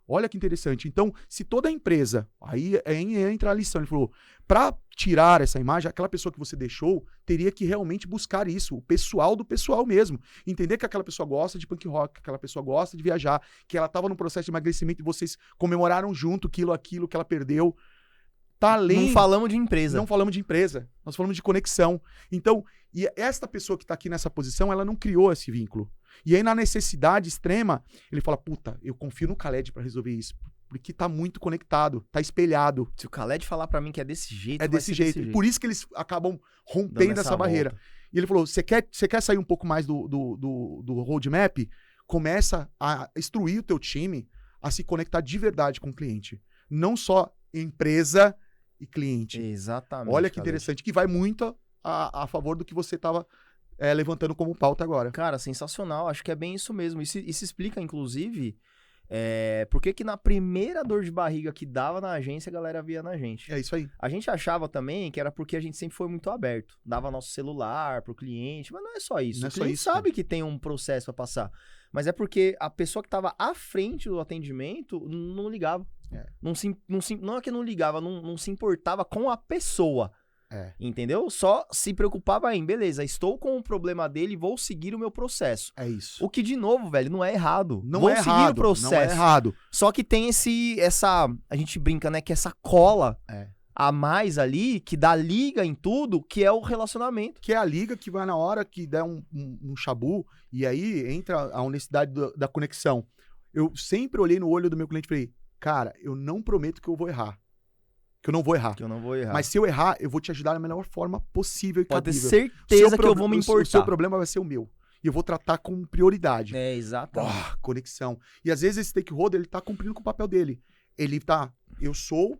Olha que interessante. Então, se toda a empresa, aí entra a lição, ele falou, para tirar essa imagem, aquela pessoa que você deixou teria que realmente buscar isso, o pessoal do pessoal mesmo. Entender que aquela pessoa gosta de punk rock, que aquela pessoa gosta de viajar, que ela estava no processo de emagrecimento e vocês comemoraram junto aquilo que ela perdeu. Tá além... Não falamos de empresa. Não falamos de empresa, nós falamos de conexão. Então, e esta pessoa que está aqui nessa posição, ela não criou esse vínculo. E aí, na necessidade extrema, ele fala, puta, eu confio no Khaled para resolver isso. Porque tá muito conectado, tá espelhado. Se o Khaled falar para mim que é desse jeito, é desse jeito. E por isso que eles acabam rompendo essa barreira. Volta. E ele falou, você quer sair um pouco mais do roadmap? Começa a instruir o teu time a se conectar de verdade com o cliente. Não só empresa e cliente. Exatamente. Olha que interessante, que vai muito a favor do que você estava levantando como pauta agora. Cara, sensacional. Acho que é bem isso mesmo. Isso explica, inclusive, por que na primeira dor de barriga que dava na agência, a galera via na gente. É isso aí. A gente achava também que era porque a gente sempre foi muito aberto. Dava nosso celular pro cliente, mas não é só isso. Não o cliente sabe que tem um processo para passar. Mas é porque a pessoa que estava à frente do atendimento não ligava. Não é que não ligava, não se importava com a pessoa. Entendeu? Só se preocupava em, beleza, estou com o problema dele, vou seguir o meu processo. É isso. O que, de novo, velho, não é errado. Não é errado. Seguir o processo. Não é errado. Só que tem a gente brinca, né, que essa cola a mais ali, que dá liga em tudo, que é o relacionamento. Que é a liga que vai na hora que der um chabu, e aí entra a honestidade da conexão. Eu sempre olhei no olho do meu cliente e falei, cara, eu não prometo que eu vou errar. Que eu não vou errar. Mas se eu errar, eu vou te ajudar da melhor forma possível e cabível. Pode ter certeza que eu vou me importar. O seu problema vai ser o meu. E eu vou tratar com prioridade. Exatamente. Conexão. E às vezes esse stakeholder, ele tá cumprindo com o papel dele. Eu sou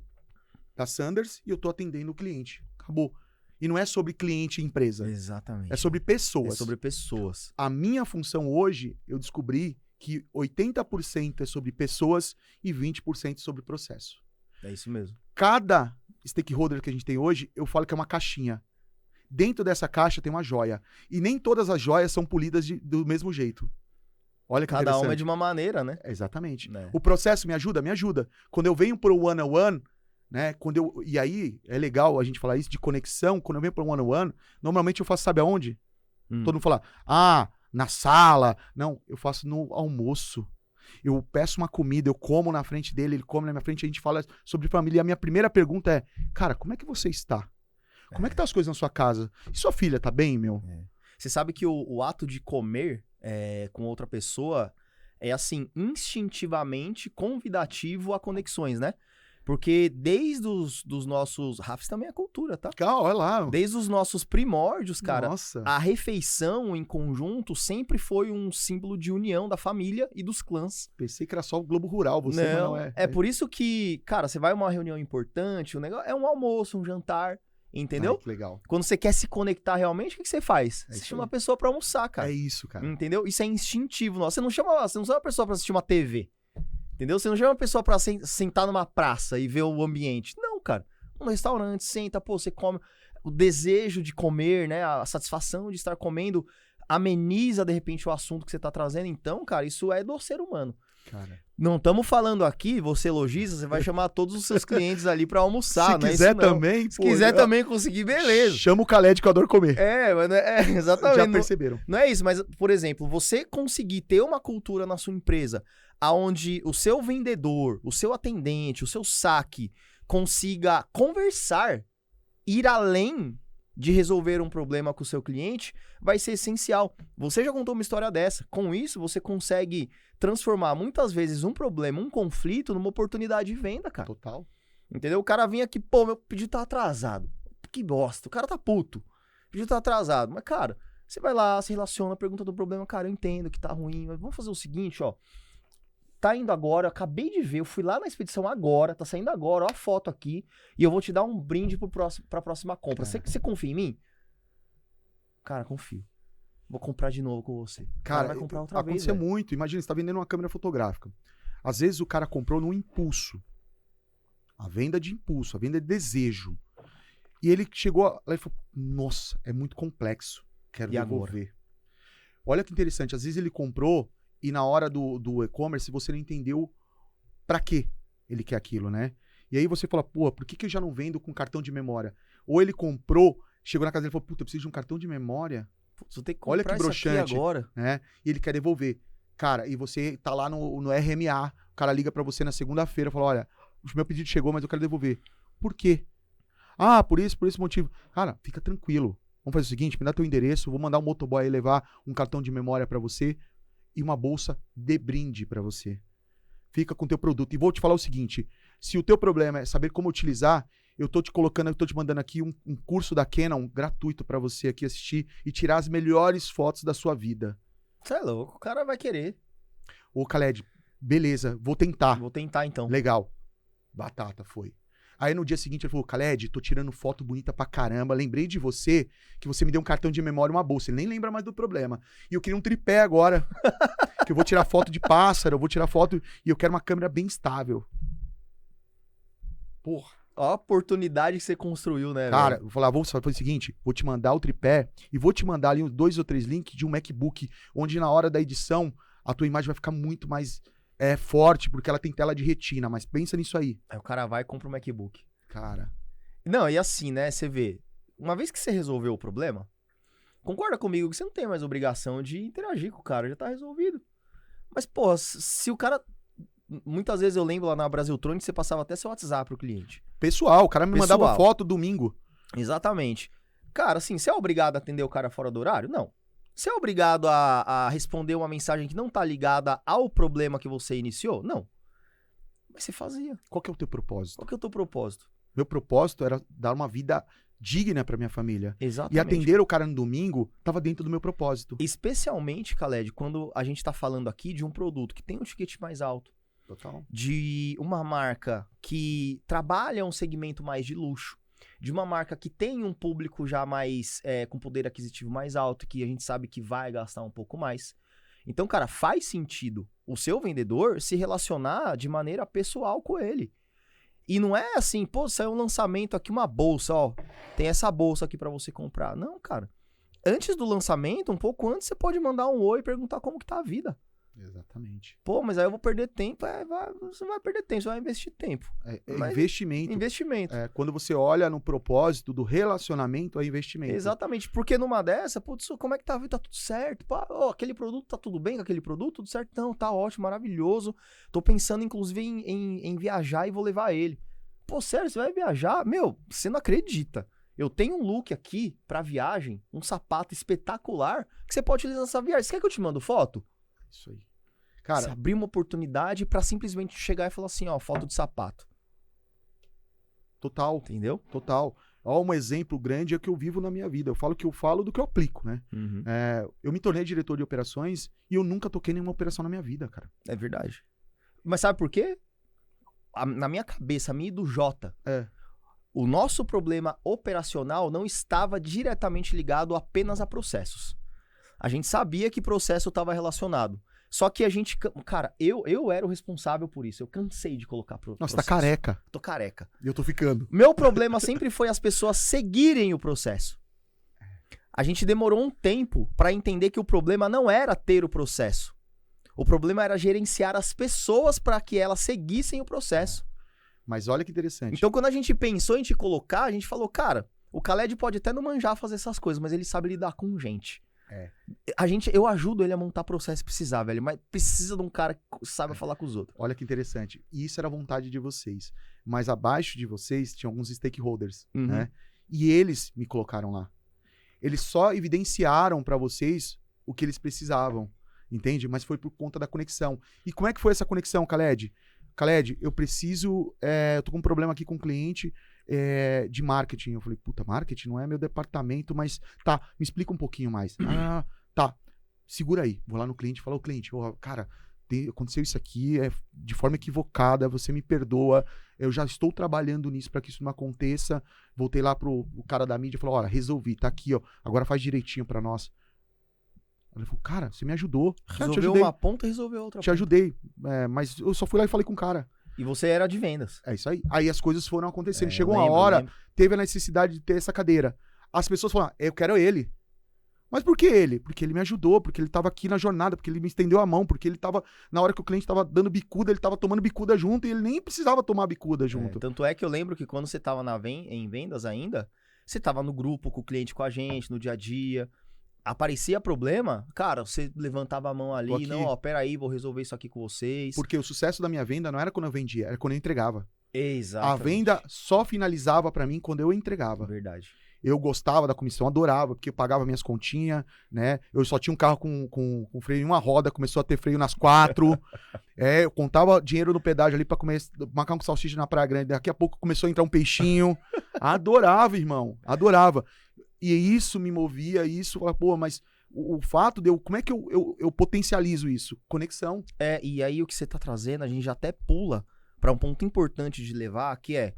da Sanders e eu tô atendendo o cliente. Acabou. E não é sobre cliente e empresa. Exatamente. É sobre pessoas. É sobre pessoas. A minha função hoje, eu descobri que 80% é sobre pessoas e 20% sobre processo. É isso mesmo. Cada stakeholder que a gente tem hoje, eu falo que é uma caixinha. Dentro dessa caixa tem uma joia. E nem todas as joias são polidas do mesmo jeito. Olha que interessante. Cada uma é de uma maneira, né? Exatamente. O processo me ajuda? Me ajuda. Quando eu venho pro one-on-one, né? E aí, é legal a gente falar isso de conexão. Quando eu venho pro one-on-one, normalmente eu faço, sabe aonde? Todo mundo fala, na sala. Não, eu faço no almoço. Eu peço uma comida, eu como na frente dele, ele come na minha frente, a gente fala sobre família. E a minha primeira pergunta é, cara, como é que você está? Como é que tá as coisas na sua casa? E sua filha tá bem, meu? Você sabe que o ato de comer com outra pessoa é, assim, instintivamente convidativo a conexões, né? Porque desde dos nossos... Rafa, também é cultura, tá? Olha lá. Desde os nossos primórdios, cara, Nossa. A refeição em conjunto sempre foi um símbolo de união da família e dos clãs. Pensei que era só o Globo Rural, você não é. É por isso que, cara, você vai a uma reunião importante, o negócio é um almoço, um jantar, entendeu? Que legal. Quando você quer se conectar realmente, o que você faz? Você chama a pessoa pra almoçar, cara. É isso, cara. Entendeu? Isso é instintivo. Você não chama a pessoa pra assistir uma TV. Entendeu? Você não chama a pessoa pra sentar numa praça e ver o ambiente. Não, cara. Um restaurante, senta, você come. O desejo de comer, né? A satisfação de estar comendo ameniza, de repente, o assunto que você tá trazendo. Então, cara, isso é do ser humano. Cara. Não estamos falando aqui, você lojista, você vai chamar todos os seus clientes ali pra almoçar, Se quiser também. Se quiser também conseguir, beleza. Chama o Khaled que eu adoro comer. Mas exatamente. Já perceberam. Não é isso, mas, por exemplo, você conseguir ter uma cultura na sua empresa onde o seu vendedor, o seu atendente, o seu saque consiga conversar ir além de resolver um problema com o seu cliente vai ser essencial. Você já contou uma história dessa. Com isso, você consegue transformar muitas vezes um problema, um conflito, numa oportunidade de venda, cara. Total. Entendeu? O cara vinha aqui, pô, meu pedido tá atrasado. Que bosta, o cara tá puto. O pedido tá atrasado. Mas, cara, você vai lá, se relaciona, pergunta do problema. Cara, eu entendo que tá ruim, mas vamos fazer o seguinte, ó. Tá indo agora, eu acabei de ver, eu fui lá na expedição agora, tá saindo agora, ó a foto aqui, e eu vou te dar um brinde pra próxima compra. Você confia em mim? Cara, confio. Vou comprar de novo com você. Cara, vai comprar outra vez. Acontecia muito. Imagina, você tá vendendo uma câmera fotográfica. Às vezes o cara comprou no impulso. A venda de impulso, a venda de desejo. E ele chegou lá e falou, nossa, é muito complexo. Quero devolver. Olha que interessante, às vezes ele comprou e na hora do e-commerce você não entendeu pra que ele quer aquilo, né? E aí você fala, pô, por que eu já não vendo com cartão de memória? Ou ele comprou, chegou na casa dele e falou, puta, eu preciso de um cartão de memória. Você tem que Olha comprar que broxante, agora. Né? E ele quer devolver. Cara, e você tá lá no RMA, o cara liga pra você na segunda-feira e fala, olha, o meu pedido chegou, mas eu quero devolver. Por quê? Ah, por esse motivo. Cara, fica tranquilo. Vamos fazer o seguinte, me dá teu endereço, vou mandar um motoboy aí levar um cartão de memória pra você e uma bolsa de brinde pra você. Fica com o teu produto. E vou te falar o seguinte, se o teu problema é saber como utilizar, eu tô te mandando aqui um curso da Canon gratuito pra você aqui assistir e tirar as melhores fotos da sua vida. Você é louco, o cara vai querer. Ô, Khaled, beleza, vou tentar. Vou tentar então. Legal. Batata, foi. Aí no dia seguinte ele falou, Khaled, tô tirando foto bonita pra caramba, lembrei de você, que você me deu um cartão de memória e uma bolsa. Ele nem lembra mais do problema. E eu queria um tripé agora, que eu vou tirar foto de pássaro, eu vou tirar foto e eu quero uma câmera bem estável. Porra. Ó a oportunidade que você construiu, né, cara, velho? vou falar, vamos fazer o seguinte, vou te mandar o tripé e vou te mandar ali 2 ou 3 links de um MacBook, onde na hora da edição a tua imagem vai ficar muito mais forte, porque ela tem tela de retina, mas pensa nisso aí. Aí o cara vai e compra um MacBook. Cara. Não, e assim, né, você vê, uma vez que você resolveu o problema, concorda comigo que você não tem mais obrigação de interagir com o cara, já tá resolvido. Mas, pô, se o cara... Muitas vezes eu lembro lá na Brasiltronic, você passava até seu WhatsApp pro cliente. Pessoal, o cara me mandava foto domingo. Exatamente. Cara, assim, você é obrigado a atender o cara fora do horário? Não. Você é obrigado a responder uma mensagem que não tá ligada ao problema que você iniciou? Não. Mas você fazia. Qual que é o teu propósito? Qual que é o teu propósito? Meu propósito era dar uma vida digna pra minha família. Exatamente. E atender o cara no domingo tava dentro do meu propósito. Especialmente, Khaled, quando a gente tá falando aqui de um produto que tem um ticket mais alto. Total. De uma marca que trabalha um segmento mais de luxo, de uma marca que tem um público já mais com poder aquisitivo mais alto, que a gente sabe que vai gastar um pouco mais. Então, cara, faz sentido o seu vendedor se relacionar de maneira pessoal com ele. E não é assim, pô, saiu um lançamento aqui, uma bolsa, ó, tem essa bolsa aqui pra você comprar. Não, cara. Antes do lançamento, um pouco antes, você pode mandar um oi e perguntar como que tá a vida. Exatamente. Pô, mas aí eu vou perder tempo. Você não vai perder tempo, você vai investir tempo. Investimento. Investimento. Quando você olha no propósito do relacionamento, é investimento. Exatamente, porque numa dessa, putz, como é que tá a vida? Tá tudo certo? Pô, aquele produto, tá tudo bem com aquele produto? Tudo certo? Não, tá ótimo, maravilhoso. Tô pensando, inclusive, em viajar e vou levar ele. Pô, sério, você vai viajar? Meu, você não acredita. Eu tenho um look aqui pra viagem, um sapato espetacular, que você pode utilizar nessa viagem. Você quer que eu te mando foto? Isso aí. Cara, você abrir uma oportunidade pra simplesmente chegar e falar assim, ó, foto de sapato. Total. Entendeu? Total. Ó, um exemplo grande é que eu vivo na minha vida. Eu falo que eu falo do que eu aplico, né? Uhum. Eu me tornei diretor de operações e eu nunca toquei nenhuma operação na minha vida, cara. É verdade. Mas sabe por quê? Na minha cabeça, a minha e do Jota, o nosso problema operacional não estava diretamente ligado apenas a processos. A gente sabia que processo estava relacionado. Só que a gente... Cara, eu era o responsável por isso. Eu cansei de colocar processo. Nossa, tá careca. Tô careca. E eu tô ficando. Meu problema sempre foi as pessoas seguirem o processo. A gente demorou um tempo para entender que o problema não era ter o processo. O problema era gerenciar as pessoas para que elas seguissem o processo. Mas olha que interessante. Então, quando a gente pensou em te colocar, a gente falou, cara, o Khaled pode até não manjar fazer essas coisas, mas ele sabe lidar com gente. Eu ajudo ele a montar processo se precisar, velho, mas precisa de um cara que saiba falar com os outros. Olha que interessante. E isso era a vontade de vocês. Mas abaixo de vocês tinha alguns stakeholders, né? E eles me colocaram lá. Eles só evidenciaram para vocês o que eles precisavam, entende? Mas foi por conta da conexão. E como é que foi essa conexão, Khaled? Khaled, eu preciso... eu tô com um problema aqui com o cliente de marketing. Eu falei, puta, marketing não é meu departamento, mas tá, me explica um pouquinho mais. Tá, segura aí. Vou lá no cliente e falo, cliente, cara, aconteceu isso aqui de forma equivocada, você me perdoa, eu já estou trabalhando nisso para que isso não aconteça. Voltei lá pro cara da mídia e falou, olha, resolvi, tá aqui, ó, agora faz direitinho para nós. Ele falou, cara, você me ajudou. Resolveu uma ponta e resolveu outra. Te ajudei, mas eu só fui lá e falei com o cara. E você era de vendas. É isso aí. Aí as coisas foram acontecendo. Chegou uma hora, teve a necessidade de ter essa cadeira. As pessoas falaram, eu quero ele. Mas por que ele? Porque ele me ajudou, porque ele tava aqui na jornada, porque ele me estendeu a mão, porque ele tava, na hora que o cliente tava dando bicuda, ele tava tomando bicuda junto e ele nem precisava tomar bicuda junto. Tanto é que eu lembro que quando você tava em vendas ainda, você tava no grupo com o cliente, com a gente, no dia a dia. Aparecia problema, cara, você levantava a mão ali, não, peraí, vou resolver isso aqui com vocês. Porque o sucesso da minha venda não era quando eu vendia, era quando eu entregava. Exatamente. A venda só finalizava pra mim quando eu entregava. Verdade. Eu gostava da comissão, adorava, porque eu pagava minhas continhas, né? Eu só tinha um carro com freio em uma roda, começou a ter freio nas 4. Eu contava dinheiro no pedágio ali pra comer macarrão com salsicha na Praia Grande. Daqui a pouco começou a entrar um peixinho. Adorava, irmão, adorava. E isso me movia, isso, pô, mas o fato de como é que eu potencializo isso? Conexão. E aí o que você tá trazendo, a gente já até pula pra um ponto importante de levar, que é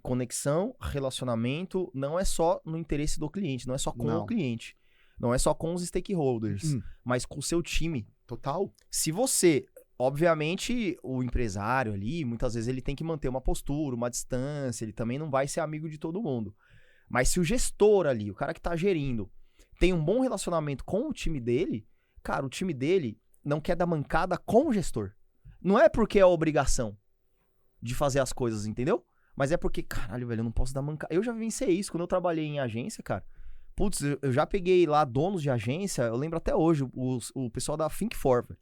conexão, relacionamento, não é só no interesse do cliente, não é só com o cliente, não é só com os stakeholders, mas com o seu time. Total. Se você, obviamente, o empresário ali, muitas vezes ele tem que manter uma postura, uma distância, ele também não vai ser amigo de todo mundo. Mas se o gestor ali, o cara que tá gerindo, tem um bom relacionamento com o time dele, cara, o time dele não quer dar mancada com o gestor. Não é porque é a obrigação de fazer as coisas, entendeu? Mas é porque, caralho, velho, eu não posso dar mancada. Eu já vivenciei isso quando eu trabalhei em agência, cara. Putz, eu já peguei lá donos de agência, eu lembro até hoje, o pessoal da Think4, velho.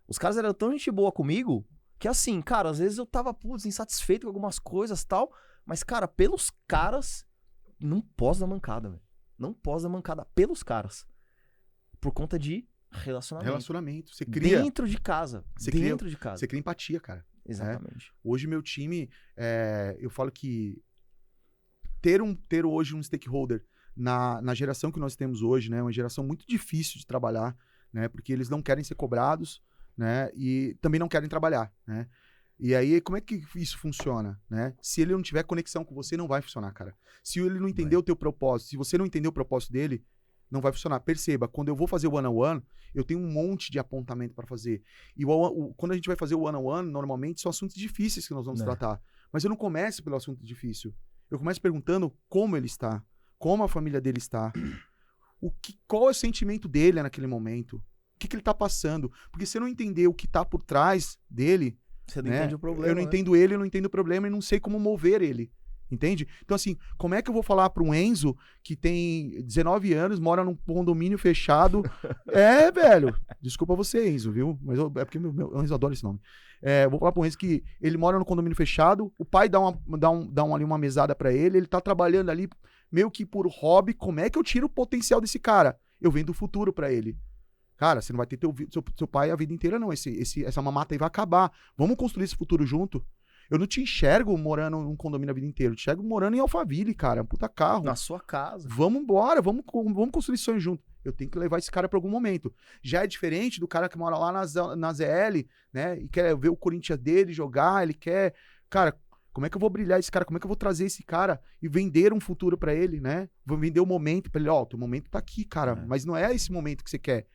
Os caras eram tão gente boa comigo, que assim, cara, às vezes eu tava, putz, insatisfeito com algumas coisas e tal, mas, cara, pelos caras, não posso dar mancada, velho. Não posso dar mancada pelos caras. Por conta de relacionamento. Você cria... Dentro de casa. Você cria empatia, cara. Exatamente. Hoje meu time, eu falo que ter hoje um stakeholder na geração que nós temos hoje, né, uma geração muito difícil de trabalhar, né, porque eles não querem ser cobrados, né, e também não querem trabalhar, né. E aí, como é que isso funciona, né? Se ele não tiver conexão com você, não vai funcionar, cara. Se ele não entender o teu propósito, se você não entender o propósito dele, não vai funcionar. Perceba, quando eu vou fazer o one-on-one, eu tenho um monte de apontamento para fazer. E quando a gente vai fazer o one-on-one, normalmente são assuntos difíceis que nós vamos tratar. Mas eu não começo pelo assunto difícil. Eu começo perguntando como ele está, como a família dele está, qual é o sentimento dele naquele momento, o que ele está passando. Porque se eu não entender o que está por trás dele, você não entende o problema. Eu não entendo ele, eu não entendo o problema e não sei como mover ele. Entende? Então, assim, como é que eu vou falar para um Enzo que tem 19 anos, mora num condomínio fechado? Velho. Desculpa você, Enzo, viu? Mas é porque meu Enzo adora esse nome. Vou falar para um Enzo que ele mora num condomínio fechado, o pai dá ali uma mesada para ele tá trabalhando ali meio que por hobby. Como é que eu tiro o potencial desse cara? Eu vendo o futuro para ele. Cara, você não vai ter seu pai a vida inteira, não. Essa mamata aí vai acabar. Vamos construir esse futuro junto. Eu não te enxergo morando num condomínio a vida inteira. Eu te enxergo morando em Alphaville, cara. Um puta carro. Na sua casa. Vamos embora. Vamos construir sonhos junto. Eu tenho que levar esse cara pra algum momento. Já é diferente do cara que mora lá na ZL, né? E quer ver o Corinthians dele jogar. Ele quer... Cara, como é que eu vou brilhar esse cara? Como é que eu vou trazer esse cara e vender um futuro pra ele, né? Vou vender o momento pra ele. Ó, teu momento tá aqui, cara. Mas não é esse momento que você quer,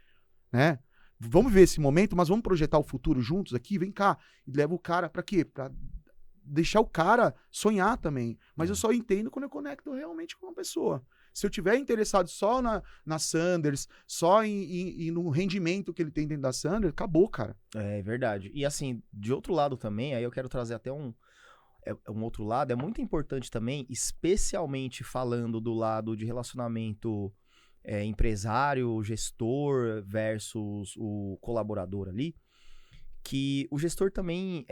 né? Vamos ver esse momento, mas vamos projetar o futuro juntos aqui? Vem cá. E leva o cara pra quê? Pra deixar o cara sonhar também. Mas eu só entendo quando eu conecto realmente com uma pessoa. Se eu tiver interessado só na Sanders, só no rendimento que ele tem dentro da Sanders, acabou, cara. É verdade. E assim, de outro lado também, aí eu quero trazer até um outro lado, é muito importante também, especialmente falando do lado de relacionamento empresário, gestor versus o colaborador ali, que o gestor também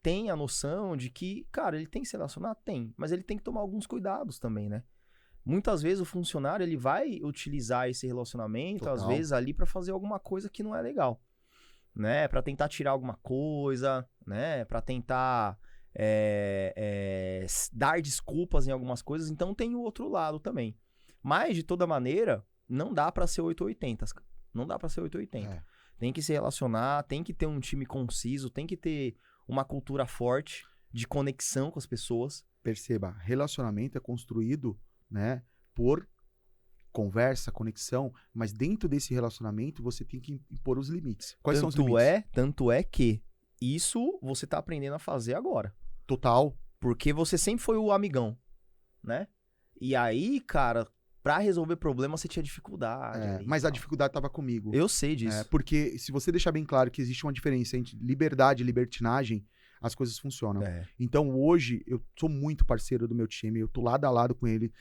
tem a noção de que, cara, ele tem que se relacionar? Tem, mas ele tem que tomar alguns cuidados também, né? muitas vezes o funcionário ele vai utilizar esse relacionamento, às vezes, ali para fazer alguma coisa que não é legal, né? Para tentar tirar alguma coisa, né? Para tentar dar desculpas em algumas coisas. Então tem o outro lado também. Mas, de toda maneira, não dá para ser 880. Não dá para ser 880. Tem que se relacionar, tem que ter um time conciso, tem que ter uma cultura forte de conexão com as pessoas. Perceba, relacionamento é construído, né, por conversa, conexão, mas dentro desse relacionamento você tem que impor os limites. Quais são os limites? Tanto é que isso você tá aprendendo a fazer agora. Total. Porque você sempre foi o amigão, né? E aí, cara, pra resolver problema você tinha dificuldade. Mas a dificuldade estava comigo. Eu sei disso. Porque se você deixar bem claro que existe uma diferença entre liberdade e libertinagem, as coisas funcionam. Então hoje eu sou muito parceiro do meu time, eu tô lado a lado com ele.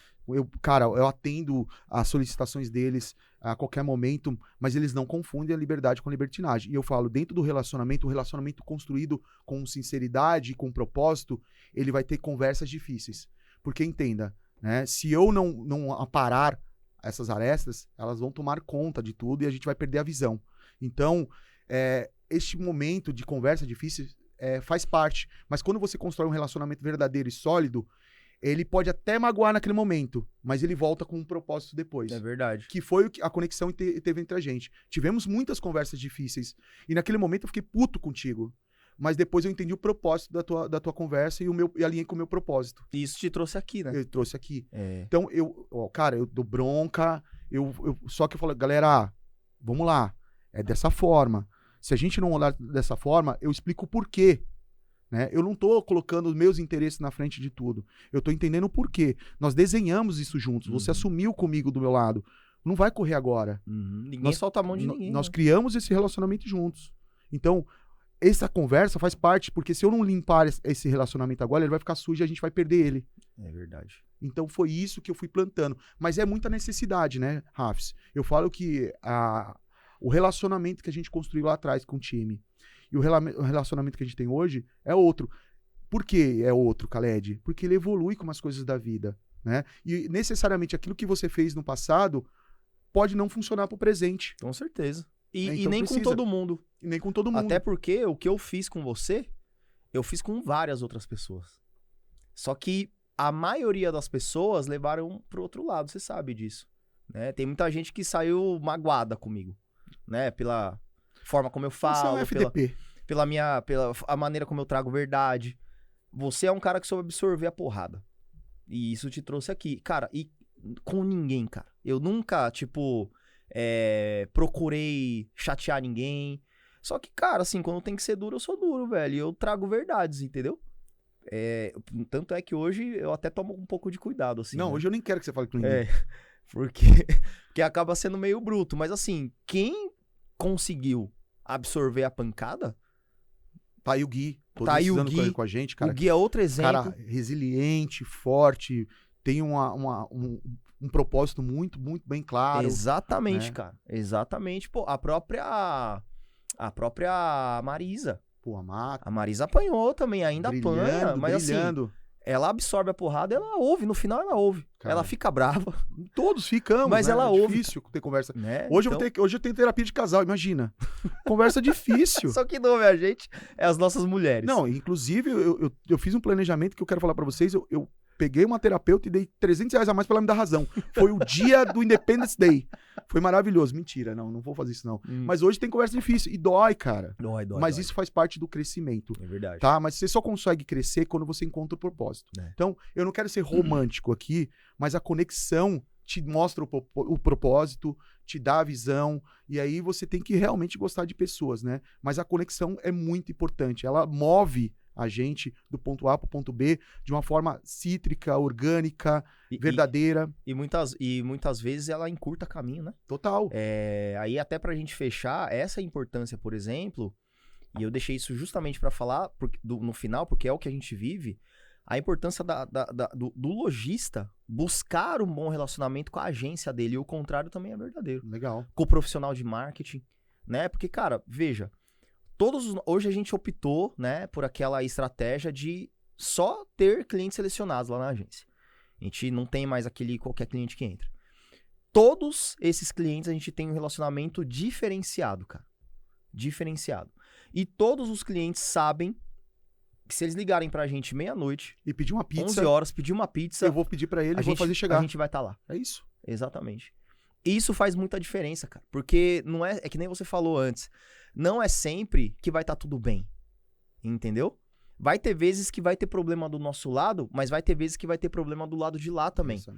Cara, eu atendo as solicitações deles a qualquer momento, mas eles não confundem a liberdade com a libertinagem. E eu falo, dentro do relacionamento, o relacionamento construído com sinceridade, com propósito, ele vai ter conversas difíceis. Porque entenda, né? Se eu não aparar essas arestas, elas vão tomar conta de tudo e a gente vai perder a visão. Então, este momento de conversa difícil faz parte. Mas quando você constrói um relacionamento verdadeiro e sólido, ele pode até magoar naquele momento, mas ele volta com um propósito depois. É verdade. Que foi a conexão que teve entre a gente. Tivemos muitas conversas difíceis. E naquele momento eu fiquei puto contigo. Mas depois eu entendi o propósito da tua conversa e alinhei com o meu propósito. E isso te trouxe aqui, né? Eu trouxe aqui. Então, cara, eu dou bronca. Só que eu falo, galera, vamos lá. É dessa forma. Se a gente não olhar dessa forma, eu explico o porquê. Né? Eu não tô colocando os meus interesses na frente de tudo. Eu tô entendendo o porquê. Nós desenhamos isso juntos. Você assumiu comigo do meu lado. Não vai correr agora. Ninguém solta a mão de ninguém. Nós criamos esse relacionamento juntos. Então, essa conversa faz parte, porque se eu não limpar esse relacionamento agora, ele vai ficar sujo e a gente vai perder ele. É verdade. Então foi isso que eu fui plantando. Mas é muita necessidade, né, Rafs? Eu falo que o relacionamento que a gente construiu lá atrás com o time e o relacionamento que a gente tem hoje é outro. Por que é outro, Khaled? Porque ele evolui com as coisas da vida, né? E necessariamente aquilo que você fez no passado pode não funcionar pro presente. Com certeza. E Então nem precisa. com todo mundo. E nem com todo mundo. Até porque o que eu fiz com você, eu fiz com várias outras pessoas. Só que a maioria das pessoas levaram pro outro lado, você sabe disso. Né? Tem muita gente que saiu magoada comigo, né? Pela forma como eu falo, pela a maneira como eu trago verdade. Você é um cara que soube absorver a porrada. E isso te trouxe aqui. Cara, e com ninguém, cara. Eu nunca, procurei chatear ninguém. Só que, cara, assim, quando tem que ser duro, eu sou duro, velho. E eu trago verdades, entendeu? Tanto é que hoje eu até tomo um pouco de cuidado, assim. Não, né? Hoje eu nem quero que você fale com ninguém. Porque acaba sendo meio bruto. Mas, assim, quem conseguiu absorver a pancada... Tá aí o Gui. Tá aí o Gui com a gente, cara. O Gui é outro exemplo. Cara, resiliente, forte, tem um propósito muito, muito bem claro. Exatamente, né? cara. Exatamente. Pô, a própria Marisa. Pô, a Marisa apanhou também, ainda apanha. Mas brilhando. Assim, ela absorve a porrada, ela ouve. No final ela ouve. Cara, ela fica brava. Todos ficamos, mas né? ela ouve. É difícil ter conversa. Né? Hoje eu tenho terapia de casal, imagina. Conversa difícil. Só que não ouve a gente é as nossas mulheres. Não, inclusive eu fiz um planejamento que eu quero falar pra vocês. Eu peguei uma terapeuta e dei R$300 a mais pra ela me dar razão. Foi o dia do Independence Day. Foi maravilhoso. Mentira, não vou fazer isso não. Mas hoje tem conversa difícil e dói, cara. Dói. Mas isso faz parte do crescimento. É verdade. Tá? Mas você só consegue crescer quando você encontra o propósito. Então, eu não quero ser romântico aqui, mas a conexão te mostra o propósito, te dá a visão, e aí você tem que realmente gostar de pessoas, né? Mas a conexão é muito importante. Ela move a gente do ponto A pro ponto B de uma forma cítrica, orgânica, verdadeira. E muitas vezes ela encurta caminho, né? Total. Aí até pra gente fechar, essa importância, por exemplo, e eu deixei isso justamente pra falar no final, porque é o que a gente vive, a importância do lojista buscar um bom relacionamento com a agência dele, e o contrário também é verdadeiro. Legal. Com o profissional de marketing, né? Porque, cara, veja, hoje a gente optou, né, por aquela estratégia de só ter clientes selecionados lá na agência. A gente não tem mais qualquer cliente que entra. Todos esses clientes a gente tem um relacionamento diferenciado, cara. Diferenciado. E todos os clientes sabem que se eles ligarem pra gente meia-noite... E pedir uma pizza... 11 horas, pedir uma pizza... Eu vou pedir pra ele e vou fazer chegar. A gente vai estar lá. É isso. Exatamente. Isso faz muita diferença, cara. Porque não é que nem você falou antes. Não é sempre que vai estar tudo bem. Entendeu? Vai ter vezes que vai ter problema do nosso lado, mas vai ter vezes que vai ter problema do lado de lá também. Isso.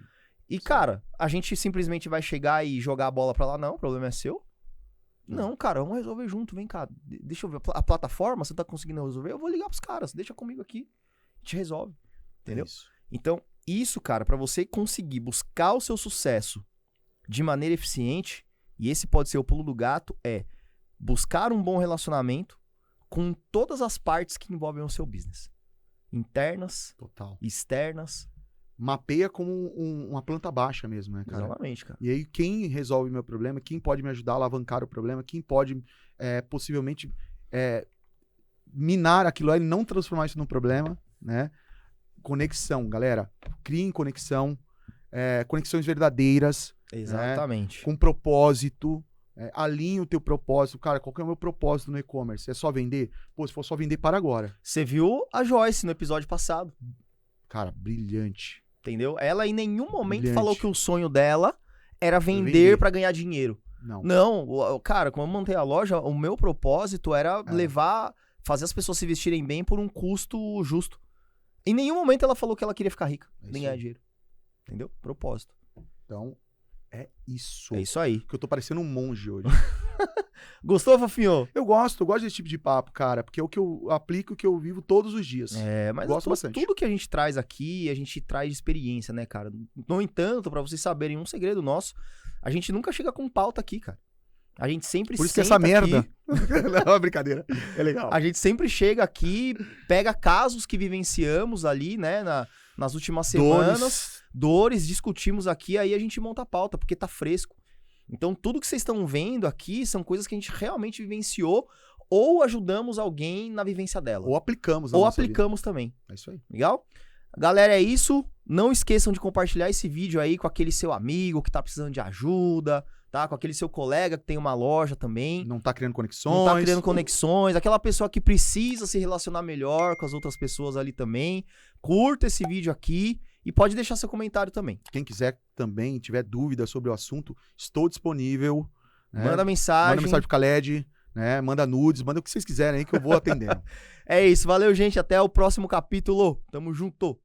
E, cara, a gente simplesmente vai chegar e jogar a bola pra lá. Não, o problema é seu. Não, cara, vamos resolver junto. Vem cá, deixa eu ver. A plataforma, você tá conseguindo resolver? Eu vou ligar pros caras. Deixa comigo aqui. A gente resolve. Entendeu? Isso. Então, isso, cara, pra você conseguir buscar o seu sucesso de maneira eficiente, e esse pode ser o pulo do gato, é buscar um bom relacionamento com todas as partes que envolvem o seu business. Internas, Total. externas. Mapeia como uma planta baixa mesmo, né, cara? Exatamente, cara. E aí, quem resolve o meu problema, quem pode me ajudar a alavancar o problema, quem pode possivelmente minar aquilo lá e não transformar isso num problema, né? Conexão, galera. Criem conexão, conexões verdadeiras. Exatamente. Né? Com propósito. Alinhe o teu propósito. Cara, qual que é o meu propósito no e-commerce? É só vender? Pô, se for só vender, para agora. Você viu a Joyce no episódio passado. Cara, brilhante. Entendeu? Ela em nenhum momento Brilhante. falou que o sonho dela era vender pra ganhar dinheiro. Não, cara, como eu montei a loja, o meu propósito era fazer as pessoas se vestirem bem por um custo justo. Em nenhum momento ela falou que ela queria ficar rica, nem ganhar dinheiro. Entendeu? Propósito. Então, é isso. É isso aí. Que eu tô parecendo um monge hoje. Gostou, fofinho? Eu gosto desse tipo de papo, cara, porque é o que eu aplico, o que eu vivo todos os dias. Mas gosto bastante. Tudo que a gente traz aqui, a gente traz de experiência, né, cara? No entanto, pra vocês saberem um segredo nosso, a gente nunca chega com pauta aqui, cara. A gente sempre Por isso que essa merda... Não, brincadeira. É legal. A gente sempre chega aqui, pega casos que vivenciamos ali, né, nas últimas semanas, dores, discutimos aqui, aí a gente monta a pauta, porque tá fresco. Então, tudo que vocês estão vendo aqui são coisas que a gente realmente vivenciou ou ajudamos alguém na vivência dela. Ou aplicamos. Ou aplicamos também. É isso aí. Legal? Galera, é isso. Não esqueçam de compartilhar esse vídeo aí com aquele seu amigo que tá precisando de ajuda, tá? Com aquele seu colega que tem uma loja também. Não tá criando conexões. Aquela pessoa que precisa se relacionar melhor com as outras pessoas ali também. Curta esse vídeo aqui. E pode deixar seu comentário também. Quem quiser também, tiver dúvida sobre o assunto, estou disponível. Né? Manda mensagem. Manda mensagem pro Khaled, né? Manda nudes, manda o que vocês quiserem aí que eu vou atendendo. É isso, valeu, gente. Até o próximo capítulo. Tamo junto.